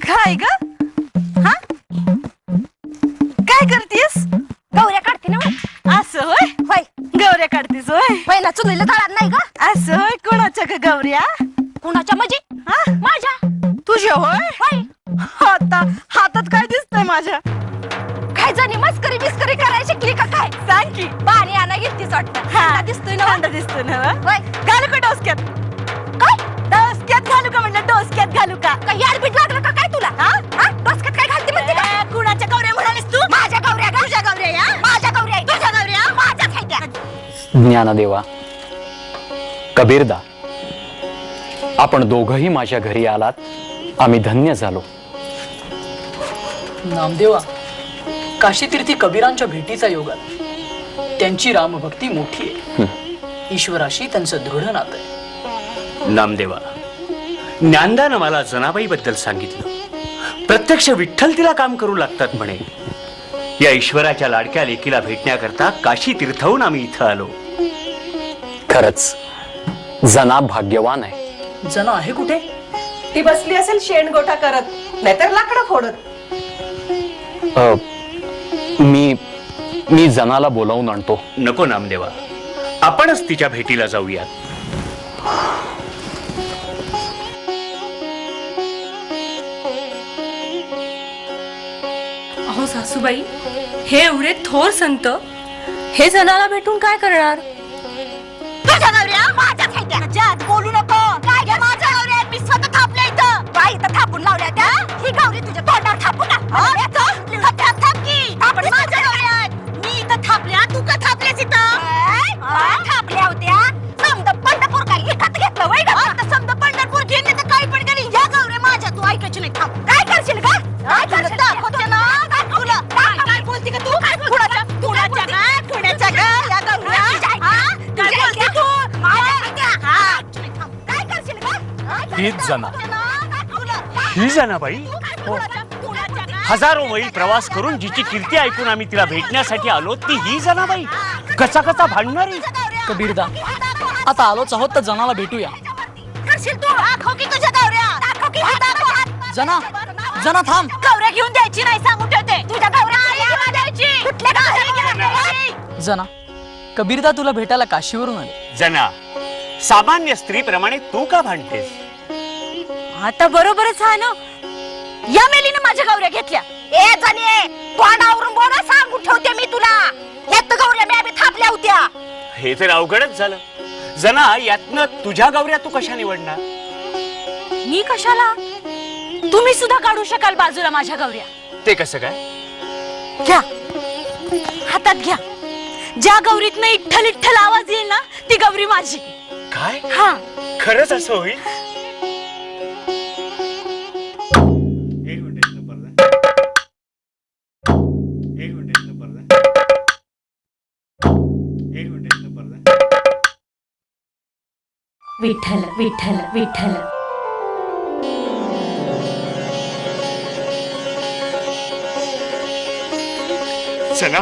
काय ग? हा काय करतीस? गौऱ्या काढते ना. असं होय होय गौऱ्या काढतीस होय? पहिला चुलीला तळात नाही का? असं होय कोणाच्या ग गौऱ्या? कुणाच्या म्हणजे? हा माझ्या. तुझ्या होय? होय आता हातात काय दिसतंय माझ्या? काय जाणी मस्करी बिस्करी करायला शिकली का काय? सांग की. पाणी आणा गेलतीस वाटतं. हा दिसतोय ना. कांदा दिसतोय ना? होय घालू का डोसक्यात? काय डोसक्यात घालू का म्हणलं? डोसक्यात घालू का? काय याडपीट लागलं का काय तुला? हा हा डोसक्यात काय घालते म्हणते का? कुणाच्या गौऱ्या म्हणालीस तू? माझ्या गौऱ्या का? तुझ्या गौऱ्या या? माझ्या गौऱ्या आहेत. तुझ्या गौऱ्या? माझ्याच आहेत त्या. ज्ञानदेवा, कबीरदा, आपण दोघंही माझ्या घरी आलात, आम्ही धन्य झालो. नामदेवा, काशीतीर्थी कबीरांच्या भेटीचा योग आला. त्यांची रामभक्ती मोठी आहे. ईश्वराशी त्यांचं दृढ नातं आहे. नामदेवा, ज्ञानदानं मला जनाबाईबद्दल सांगितलं. प्रत्यक्ष विठ्ठल तिला काम करू लागतात म्हणे. या ईश्वराच्या लाडक्या लेकीला भेटण्याकरता काशी तीर्थहून आम्ही इथं आलो. खरंच जना भाग्यवान आहे. जना आहे कुठे? ती बसली असेल शेणगोठा करत, नाहीतर लाकडं फोडत. मी जनाला बोलावून आणतो. नको नामदेवा, आपणच तिच्या भेटीला जाऊया. अहो सासूबाई, हे एवढे थोर संत हे जनाला भेटून काय करणार? तुझ्या गौऱ्या माझ्याच आहेत त्या. जात बोलू नको. काय ग माझ्या गौऱ्या आहेत? मी स्वतः थापल्या इथं. काय इथं थापून लावल्या त्या? ही गौरी तुझ्या तोंडावर थापू का? थाप की. आपण माझ्या गौऱ्या आहेत. मी इथं थापल्या, तू का थापल्यास इथं? थापल्या होत्या. समद पंढरपूर काय विकत घेतलं वय का? समद पंढरपूर घेणे तर काही पण करी. या गौऱ्या माझ्या तू ऐकायची नाही. थांब. काय करशील का? काय करशील? दाखवते ना. तुला काय बोलती का तू? काय कुणाच्या कुणाच्या काय? कुणाच्या का? या गौऱ्या काय बोलते तू? काय करशील का? हीच जना, ही जनाबाई. हजारो मैल प्रवास करून जिची कीर्ती ऐकून आम्ही तिला भेटण्यासाठी आलो, ती ही जनाबाई. कचा कचा भांडणारी. कबीरदा, आता आलोच आहोत तर जनाला भेटूया. करशील तू? दाखव की तुझ्या गौऱ्या. दाखव की दाखव. जना, जना थांब. गौऱ्या घेऊन द्यायची नाही सांगून ठेवते. तुझ्या गौऱ्या घेऊन द्यायची. कुठल्या गौऱ्या घेऊन द्यायची? जना, कबीरदा तुला भेटायला काशीवरून आले. जना, सामान्य स्त्रीप्रमाणे तू का भांडतेस? आता बरोबरच आहे ना. या मेलीने माझ्या गौऱ्या घेतल्या. ए जाणे, तोंडावरून बोला सांगून ठेवते मी तुला. यात गौऱ्या मी आम्ही थापल्या होत्या. हे तर अवघडच झालं. जना, यातनं तुझ्या गौऱ्या तू कशा निवडणार? मी कशाला? तुम्ही सुद्धा काढू शकाल बाजूला माझ्या गौऱ्या. ते कसं काय? घ्या, हातात घ्या. ज्या गौरीतनं इठ्ठल इठ्ठल आवाज येईल ना, ती गौरी माझी. काय? हा, खरंच असं होईल? विठ्ठल विठ्ठल विठ्ठल. चला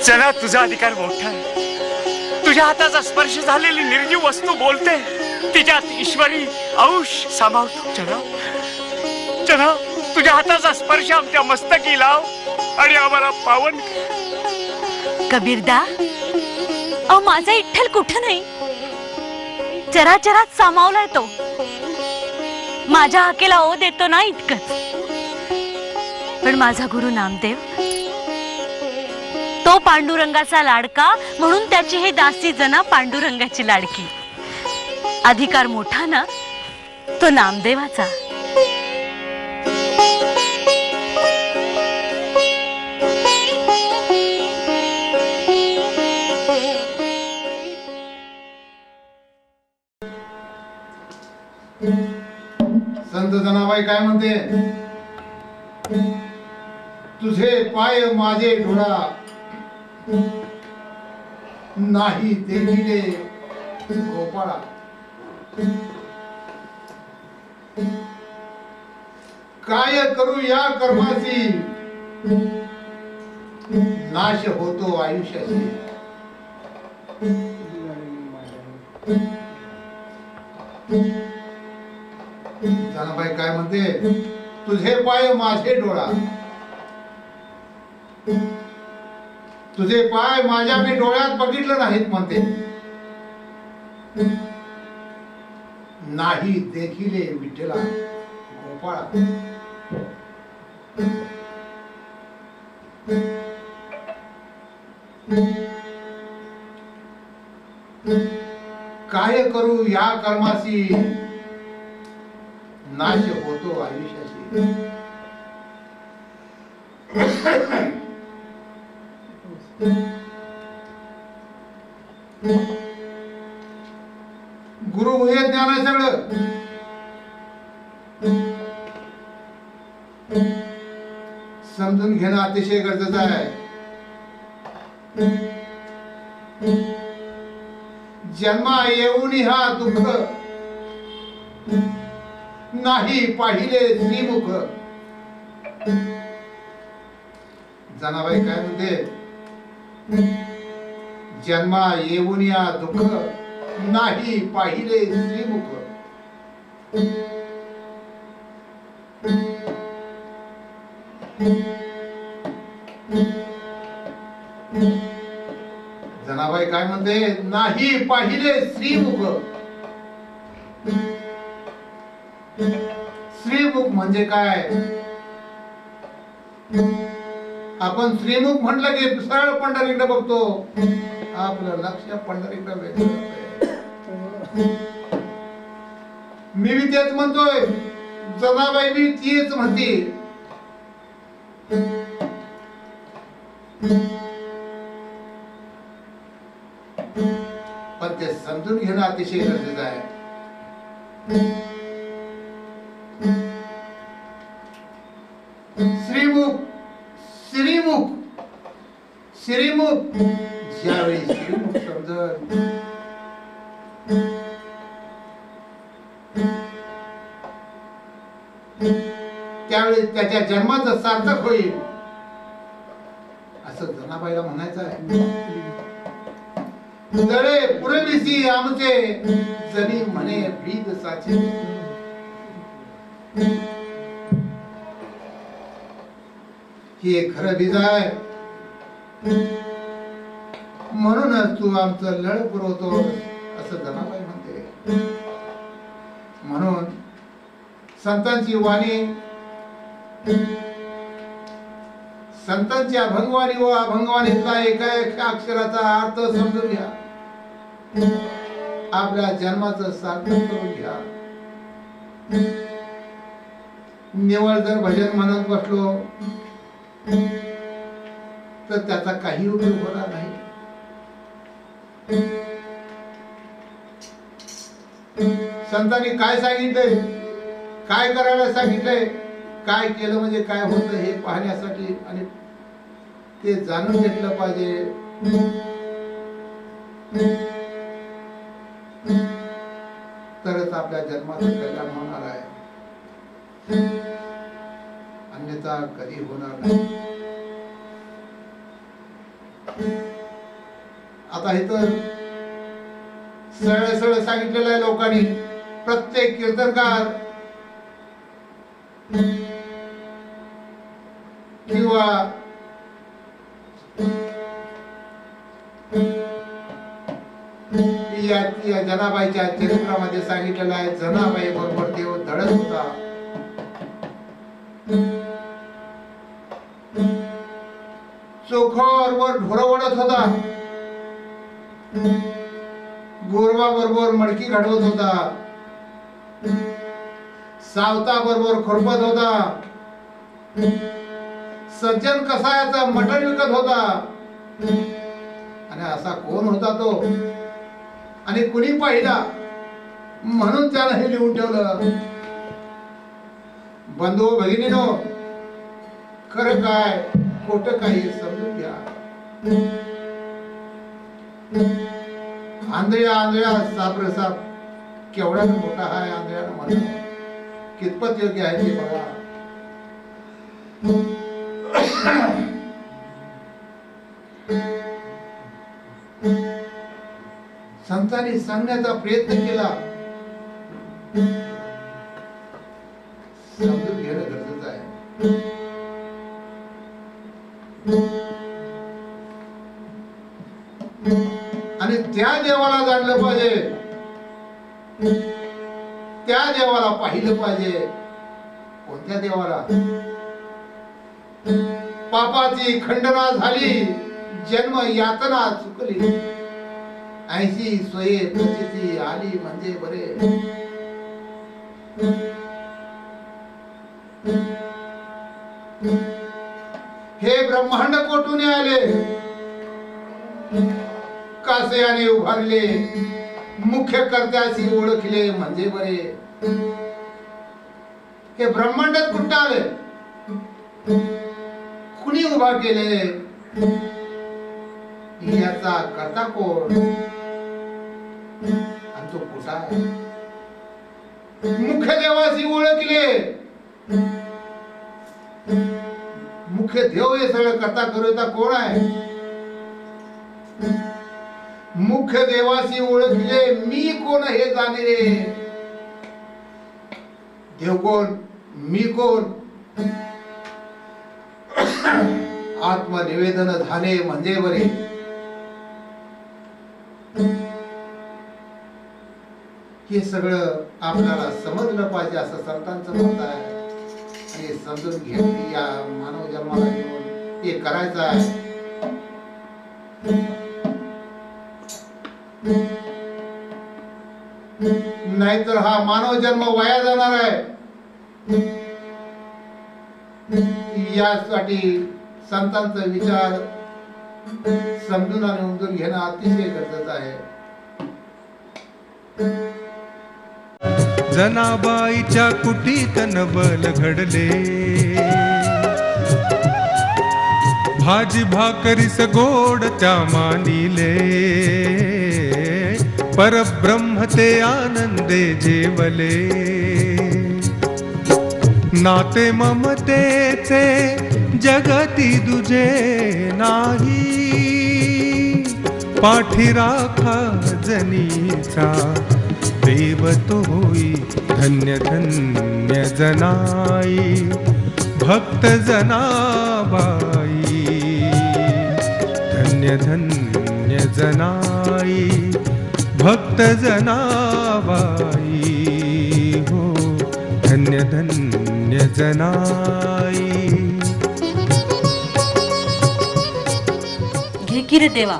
चला, तुझा अधिकार मोठा आहे. तुझ्या हाताचा स्पर्श झालेली निर्जीव वस्तू बोलते. तिच्यात ईश्वरी अंश सामावतो. चला चला, तुझ्या हाताचा स्पर्श आमच्या मस्तकी लाव आणि आम्हाला पावन. कबीरदा, अहो माझा इठ्ठल कुठं नाही, चराचरात सामावलाय तो. माझ्या हाकेला ओ देतो ना इतकंच. पण माझा गुरु नामदेव, तो पांडुरंगाचा लाडका, म्हणून त्याची हे दासी जना पांडुरंगाची लाडकी. अधिकार मोठा ना तो नामदेवाचा. तोपर्यंत जनाबाई काय म्हणते, तुझे पाय माझे डोळा नाही देखिले गोपाळा. काय करू या कर्माची नाश होतो आयुष्याची. जनाबाई काय म्हणते, तुझे पाय माझे डोळा, तुझे पाय माझ्या मी डोळ्यात बघितलं नाहीत म्हणते, नाही देखिले विठ्ठला गोपाळा. काय करू या कर्माची नाश होतो आयुष्याची. गुरु हे ज्ञान आहे सगळं. समजून घेणं अतिशय गरजेचं आहे. जन्मा येऊन हा दुःख नाही पाहिले श्रीमुख. जनाबाई काय म्हणते, जन्मा येऊन या दुःख नाही पाहिले श्रीमुख. जनाबाई काय म्हणते, नाही पाहिले श्रीमुख. श्रीमुख म्हणजे काय? आपण श्रीमुख म्हटलं की सरळ पंढरीकडे बघतो, आपलं लक्ष पंढरीकडे वेगळं. मी बी तेच म्हणतोय, जनाबाई बी तीच म्हणते. पण ते समजून घेणं अतिशय गरजेचं आहे. श्रीमुख श्रीमुख श्रीमुख ज्यावेळी श्रीमुख समजत त्यावेळी त्याच्या जन्माचं सार्थक होईल असं जनाबाईला म्हणायचं आहे. दळे पुरविसी आमचे जनी म्हणे भीद साचे. हे खरं बीज आहे, म्हणूनच तू आमचं लळ पुरवतो असं जनाबाई म्हणते. म्हणून संतांची वाणी, संतांची अभंगवाणी व अभंगवाणीतला एका एका अक्षराचा अर्थ समजून घ्या, आपल्या जन्माचं सार्थक करून घ्या. निवळ जर भजन म्हणत बसलो तर त्याचा काही उपयोग होणार नाही. संतांनी काय सांगितलंय, काय करायला सांगितलंय, काय केलं म्हणजे काय होतं हे पाहण्यासाठी आणि ते जाणून घेतलं पाहिजे. तरच आपल्या जन्माचं कल्याण होणार आहे, अन्यथा कधी होणार नाही. आता हे तर सरळ सरळ सांगितलेलं आहे लोकांनी. प्रत्येक कीर्तनकार किंवा या जनाबाईच्या चरित्रामध्ये सांगितलेलं आहे. जनाबाई बरोबर देव धडक होता. चोखोवर ढोर ओढत होता, गोरवा बरोबर मडकी घडवत होता, सावता बरोबर खुरपत होता, सज्जन कसायाचा मटण विकत होता. आणि असा कोण होता तो, आणि कुणी पाहिला म्हणून त्यानं हे लिहून ठेवलं. बंधू भगिनीनो, खरं काय खोटं काय हे समजून घ्या. आंधळ्या साबर साप केवढा मोठा आहे आंधळ्यानं म्हणा, कितपत योग्य आहे ते बघा. संतांनी सांगण्याचा प्रयत्न केला, समजून घेणं गरजेचं आहे. आणि त्या देवाला जाणलं पाहिजे, त्या देवाला पाहिलं पाहिजे. कोणत्या देवाला? पापाची खंडना झाली, जन्म यातना चुकली, ऐशी सोये प्रचिती आली म्हणजे बरे. हे ब्रह्मांड कोठून आले, कासयाने उभारले, मुख्य कर्त्याशी ओळखले म्हणजे बरे. हे ब्रह्मांडात कुठं आले, कुणी उभा केले, याचा कर्ता कोण आणि तो कुठं आहे? मुख्य देवाशी ओळखले, मुख्य देव हे सगळं करता करूता कोण आहे? मुख्य देवाशी ओळखले, मी कोण हे जाणे रे. देव कोण, मी कोण, आत्मनिवेदन झाले म्हणजे बरे. हे सगळं आपल्याला समजलं पाहिजे असं संतांचं मत आहे. आणि समजून घेतली या मानव जन्माला घेऊन हे करायचं आहे. नाहीतर हा मानव जन्म वाया जाणार आहे. यासाठी संतांचा विचार समजून आणि उमजून घेणं अतिशय गरजेचं आहे. जनाबाईच्या कुटीत नबल घडले, भाजी भाकरीस गोडच्या मानिले, परब्रह्म ते आनंदे जेवले. नाते ममतेचे जगती दुजे नाही, पाठी राखा जनीचा देव तो होई. धन्य धन्य जनाई भक्त जनाबाई, धन्य धन्य जनाई भक्त जनाबाई हो, धन्य धन्य जनाई. घे की रे देवा.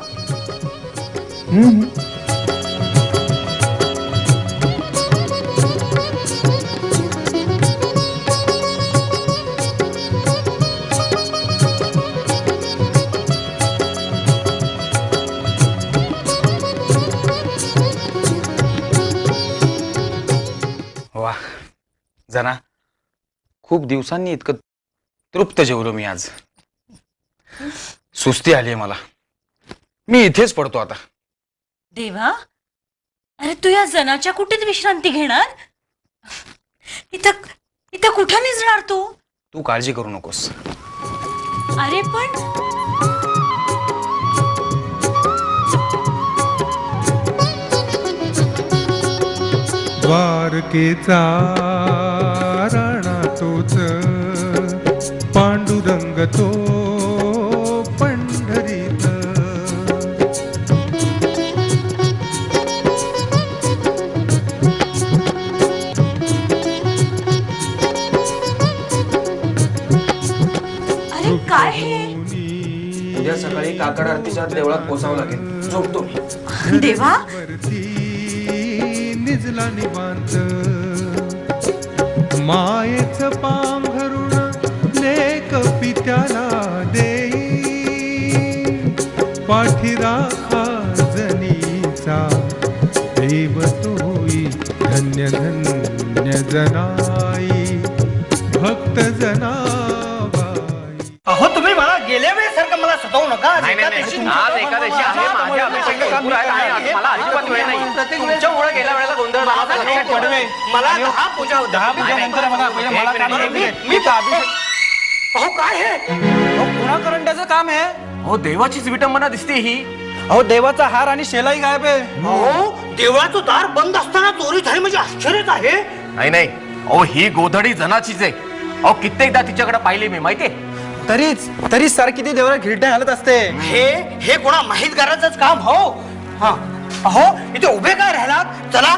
वा जना, खूप दिवसांनी इतकं तृप्त जेवलो मी आज. सुस्ती आली मला, मी इथेच पडतो आता. देवा, अरे तू या जनाच्या कुठेच विश्रांती घेणार? इथं कुठं निजणार तू? तू काळजी करू नकोस. अरे पण द्वारकेचा राणा तोच, पांडुरंग तो पंढरीत. अरे काय हे? उद्या सकाळी काकड आरतीच्या देवळात पोचावं लागेल. झोपतो मी. देवा, निजला निवांत, मायेच पांघरुण लेक पित्याला देई, पाठी राखा जनीचा देव तोई. धन्य धन्य जनाई भक्त भक्त जनाबाई. अहो तुम्ही मला गेल्या वेळेसारखं मला सतावू नका. आज एकादशी आहे, माझे अभिषेक भरपूर आहे. मला अजिबात वेळ नाही. तुमच्यामुळे गेल्या वेळेला गोंधळ झाला. मला 10 पूजा होत्या. मी अहो काय हे? पुन्हा करंट्याचं काम आहे. हो देवाचीच विटंबना दिसते ही. अहो देवाचा हार आणि शेलाई गायब आहे. अहो देवळाचं दार बंद असताना चोरी झाली म्हणजे आश्चर्यच आहे. नाही नाही, अहो ही गोधडी जनाचीच आहे. अहो कित्येकदा तिच्याकडे पाहिली मी, माहितीये. तरी सारखी ती देवळा घिरट्या घालत असते. हे कोणा माहितगाराचंच काम. हो हा अहो इथे उभे काय राहिलात? चला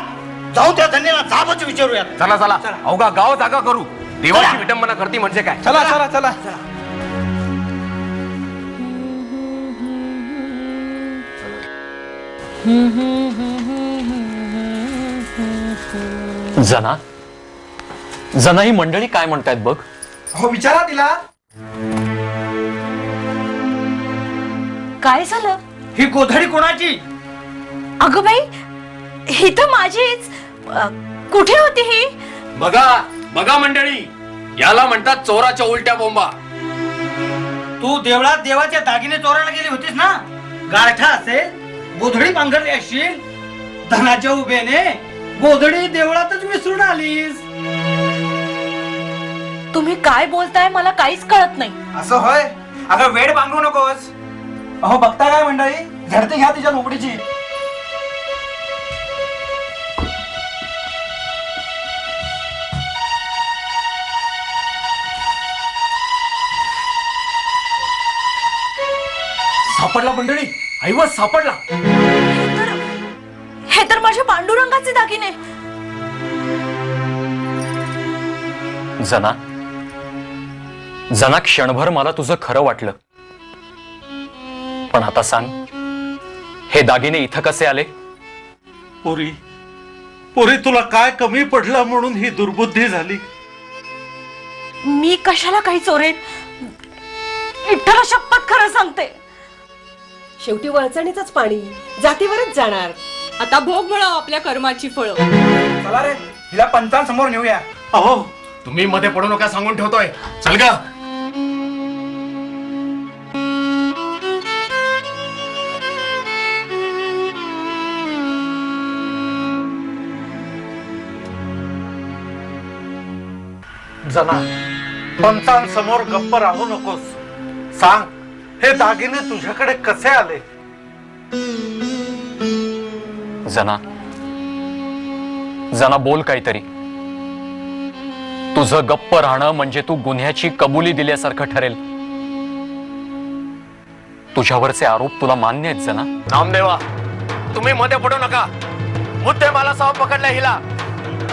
जाऊ त्या धन्याला जाबच विचारूयात. चला चला, अवघा गाव जागा करू. देवाची विटंबना करते म्हणजे काय? चला चला चला. जना ही मंडळी काय म्हणतायत बघ. हो विचारा तिला. काय झालं? ही गोधडी कोणाची? अगं बाई, ही तर माझीच. कुठे होती ही? बघा बघा मंडळी, याला म्हणतात चोराच्या उलट्या बोंबा. तू देवळात देवाचे दागिने चोरायला गेली होतीस ना? गारठा असेल, गोधडी पांघरली असशील. धनाच्या उभेने गोधडी देवळातच विसरून आलीस. तुम्ही काय बोलताय मला काहीच कळत नाही. असं होय? अगं वेड बांधू नकोस. अहो बघता काय मंडळी, झडती घ्या तिच्या नोकरीची. सापडला मंडळी, ऐवज सापडला. हे तर माझ्या पांडुरंगाचे दागिने. जना क्षणभर मला तुझं खरं वाटलं, पण आता सांग, हे दागिने इथं कसे आले? पुरी तुला काय कमी पडलं म्हणून ही दुर्बुद्धी झाली? मी कशाला काही चोरेन? विठ्ठला शपथ खरं सांगते. शेवटी वळचणीचंच पाणी जातीवरच जाणार. आता भोग मिळाव आपल्या कर्माची फळं. चला रे, हिला पंचांसमोर नेऊया. अहो तुम्ही मध्ये पडू नका सांगून ठेवतोय. चल ग. जना, पंचांसमोर गप्प राहू नकोस. सांग, हे दागिने तुझ्याकडे कसे आले? जना बोल काहीतरी. तुझं गप्प राहणं म्हणजे तू गुन्ह्याची कबुली दिल्यासारखं ठरेल. तुझ्यावरचे आरोप तुला मान्य आहेत जना? नामदेवा, तुम्ही मध्ये पडू नका. मुद्दे मला साव पकडलाय हिला.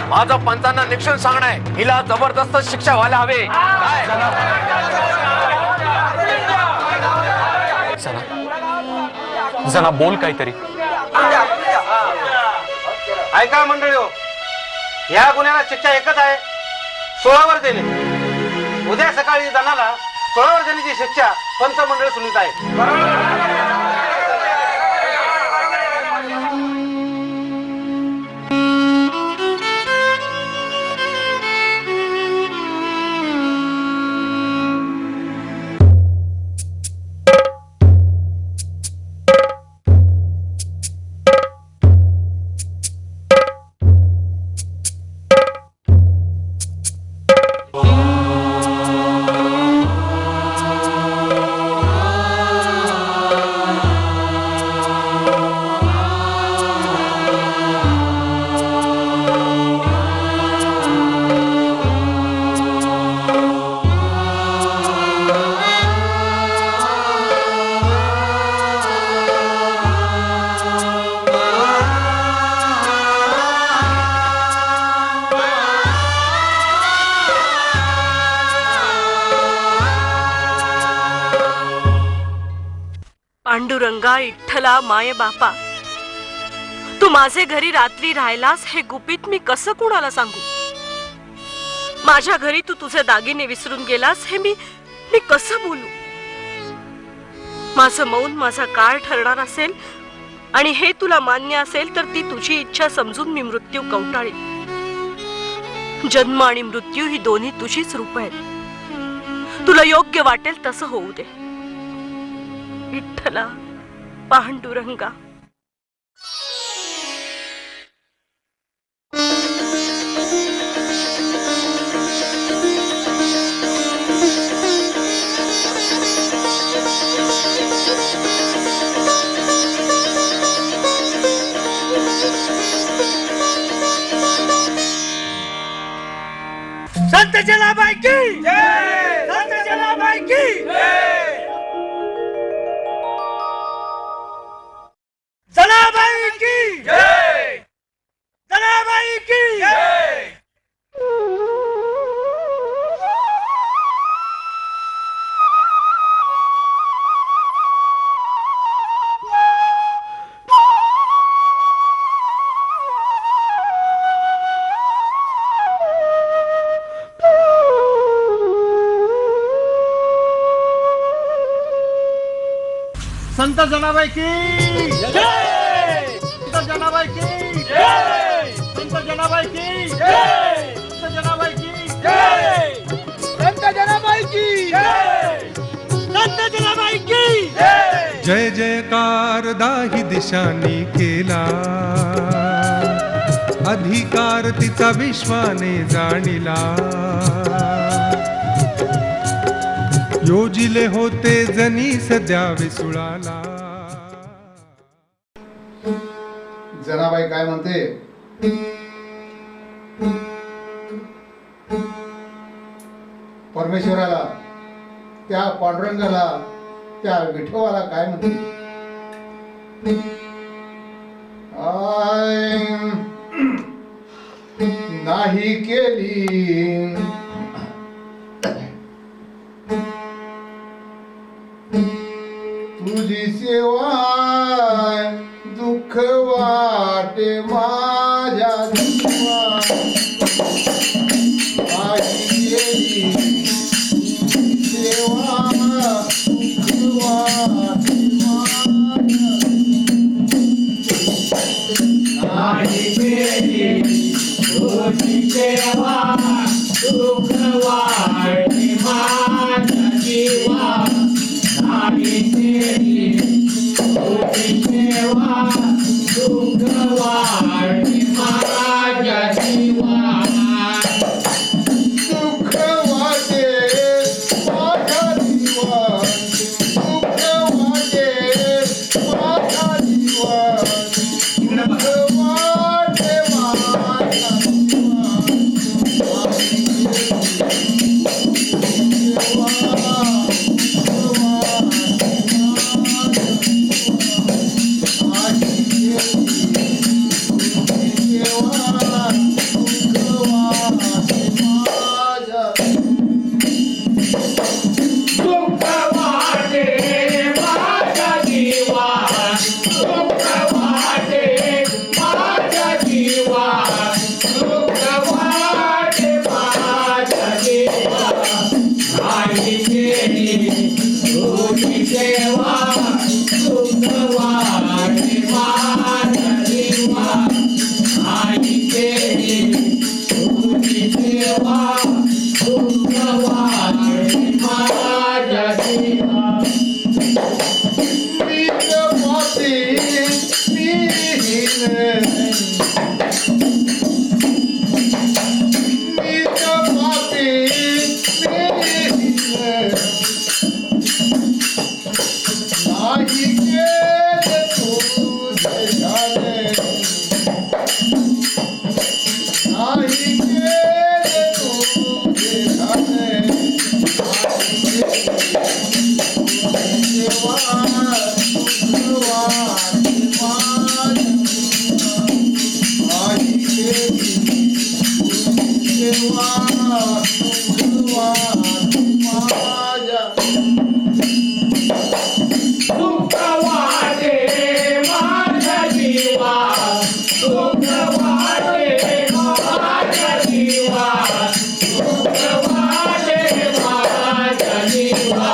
माझं पंचांना निक्षून सांगणं आहे, हिला जबरदस्त शिक्षा व्हायला हवी. जना बोल काहीतरी. ऐका मंडळी हो, या गुन्ह्याला शिक्षा एकच आहे, 16 वर्षांनी. उद्या सकाळी जनाला 16 वर्षांची शिक्षा पंच मंडळ सुनित आहे. पांडुरंगा, इठ्ठला, माये बापा, तू माझे घरी रात्री राहिलास हे गुपित मी कसं कुणाला सांगू? माझ्या घरी तू तुझे दागिने विसरून गेलास हे मी कसं बोलू? माझं मौन माझा काळ ठरणार असेल आणि हे तुला मान्य असेल तर ती तुझी इच्छा समजून मी मृत्यू कवटाळीन. जन्म आणि मृत्यू ही दोन्ही तुझीच रूप आहेत. तुला योग्य वाटेल तसं होऊ दे. विठ्ठला, पांडुरंगा. संत जनाबाई की जय, संत जनाबाई की जय, जनाबाई की जय, जनाबाई की जय. संत जनाबाई की जय, संत जनाबाई की जय, संत जनाबाई की जय, संत जनाबाई की जय, संत जनाबाई की जय, संत जनाबाई की जय. जय जयकार दाही दिशांनी केला, अधिकार तिचा विश्वाने जाणिला. योजिले होते जनी सध्या विसुळाला. जनाबाई काय म्हणते? परमेश्वराला, त्या पांडुरंगाला, त्या विठोबाला काय म्हणते? नाही केली तुझी सेवा, दुःख वाटे माझ्या जीवा. माझी गेली सेवा, दुःख वाटे माझ्या. नाही केली तुझी सेवा, दुःख वाटे माझ्या जीवा. नाही केली तुझी सेवा, दुःख वाटे माझ्या जीवा. दुःख वाटे माझ्या जीवा, दुःख वाटे माझ्या जीवा, दुःख वाटे माझ्या जीवा.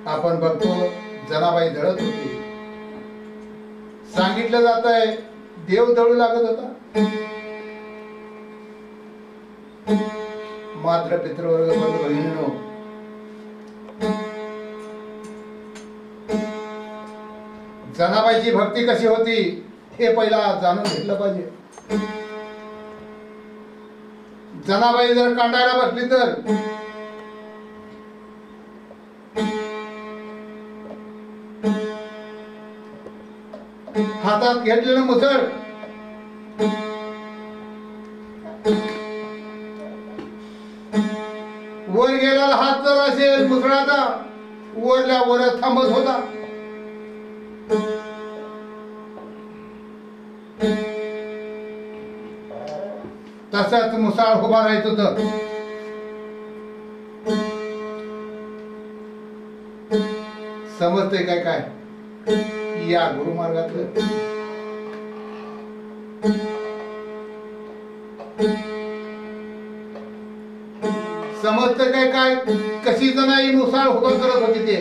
आपण बघतो जनाबाई दळत होती. सांगितलं जात आहे देव दळू लागत होता. मात्र पितृवर्ग बंधू बहिणींनो, जनाबाईची भक्ती कशी होती हे पहिला जाणून घेतलं पाहिजे. जनाबाई जर कांडायला बसली तर हातात घेतलेलं मुसळ वर गेलेला हात जर असेल मुसळाचा वरल्या वर थांबत होता. तसाच मुसाळ उभा राहत होत. समजते काय काय या गुरुमार्गातलं समजते काय काय कशी जणाई मुसाळ उभा करत होती ते.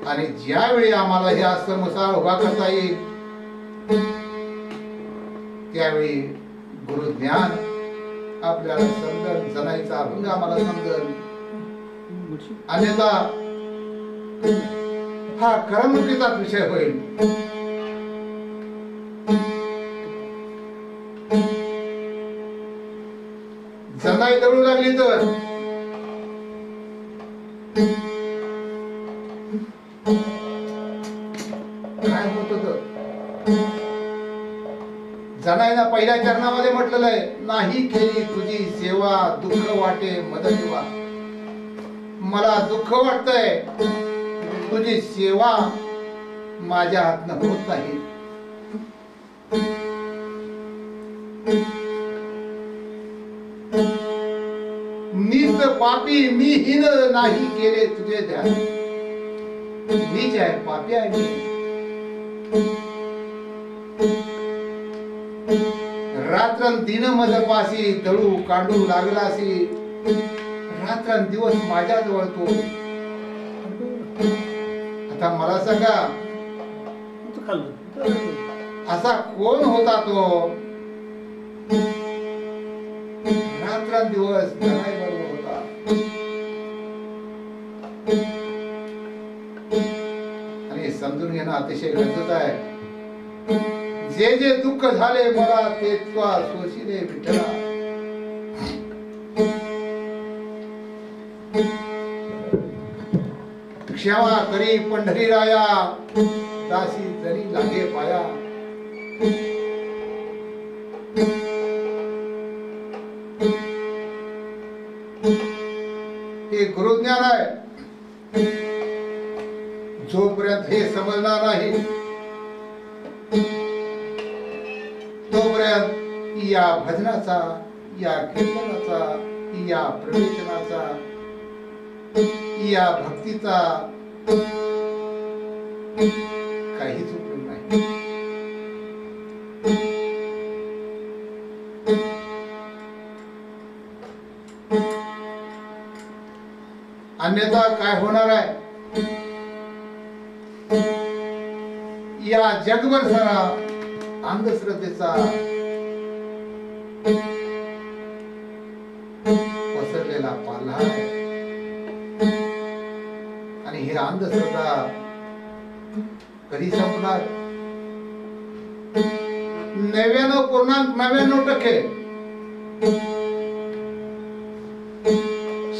आणि ज्यावेळी आम्हाला हे असं मुसाळ उभा करता येईल त्यावेळी गुरुज्ञान आपल्याला समजल, जनाईचा अभंग आम्हाला समजल. अन्यथा हा करमणुकीचाच विषय होईल. जनाई दळू लागली तर काय होत होत? जनाईनं पहिल्या चरणामध्ये म्हटलेलं आहे, नाही केली तुझी सेवा दुःख वाटे मदत वा. मला दुःख वाटतंय, तुझी सेवा माझ्या हातनं होत नाही. नीच पापी मी हिन नाही केले तुझे ध्यान. नीच आहे, पापी आहे मी. रात्रं दिन मजपासी दळू कांडू लागलासी. रात्रं दिवस माझ्या जवळ तू. आता मला सांगा, असा कोण होता तो? रात्रंदिवस जनाई बरोबर होता. आणि समजून घेणं अतिशय गरजेचं आहे. जे जे दुःख झाले मला ते त्वा सोशिले विठ्ठला. क्षमा करी पंढरीराया, दासी जरी लागे पाया. हे गुरुज्ञान आहे. जोपर्यंत हे समजणार नाही तोपर्यंत या भजनाचा, या कीर्तनाचा, या प्रवचनाचा, या भक्तीचा काहीच उपयोग नाही. अन्यथा काय होणार आहे? या जगभर सारा अंधश्रद्धेचा पसरलेला पाला आहे. आणि ही अंधश्रद्धा कधी संपणार? 99.99%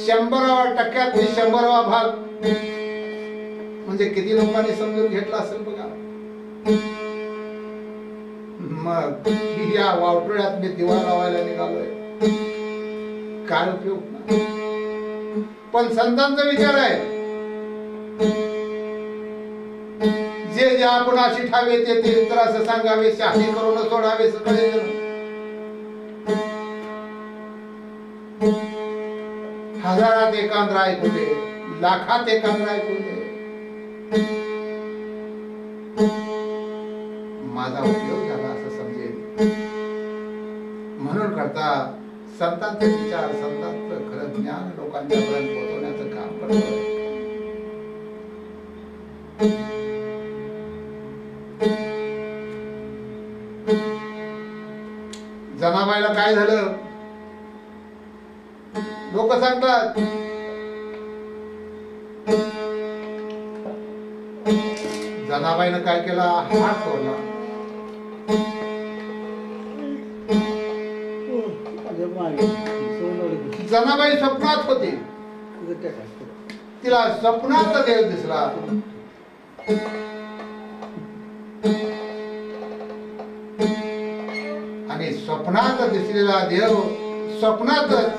100% 100वा भाग म्हणजे किती लोकांनी समजून घेतला असेल बघा. मग या वावटोळ्यात मी दिवा लावायला निघालोय, काय उपयोग नाही. पण संतांचा विचार आहे, जे जे आपण अशी ठावे ते तर असं सांगावे, शाही करून सोडावे सगळे जण. हजारात एकांत्र ऐकू दे, लाखात एकांत्र ऐकू दे, माझा उपयोग झाला असं समजेल. म्हणून करता संतांचे विचार, संतांचं खरं ज्ञान लोकांच्या पर्यंत पोहोचवण्याचं काम करतोय. जनाबाईला काय झालं? लोक सांगतात जनाबाईनं काय केला? हात तोडला. जनाबाई स्वप्नात होती. तिला स्वप्नात देव दिसला. आणि स्वप्नात दिसलेला देव स्वप्नातच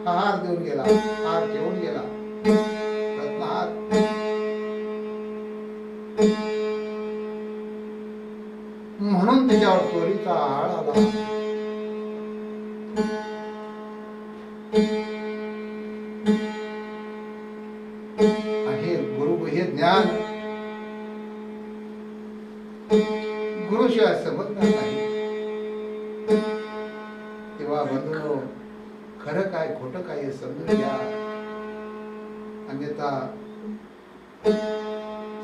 हार देऊन गेला, हार ठेवून गेला, रत्नहार. म्हणून त्याच्यावर चोरीचा आळ आला. हे गुरु, हे ज्ञान गुरुशिवाय समजणार नाही. तेव्हा बंधू, खरं काय खोटं काय हे समजून घ्या. अन्यथा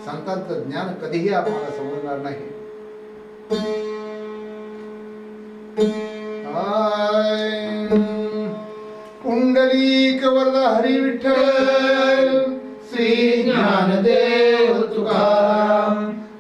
संतांचं ज्ञान कधीही आपल्याला समजणार नाही. पुंडलिक वरद हरी विठ्ठल, श्री ज्ञानदेव तुकाराम.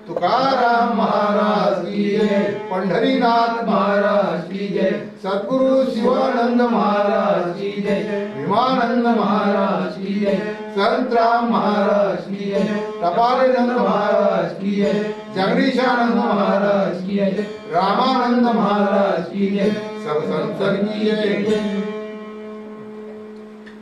तुकाराम महाराज की जय, पंढरीनाथ महाराज की जय, सद्गुरु शिवानंद महाराज की जय, भीमानंद महाराज की जय, संत राम महाराज की जय, टपालेनंद महाराज की जय, जगदीशानंद महाराज की जय, रामानंद महाराज की जय, सब संतन की जय।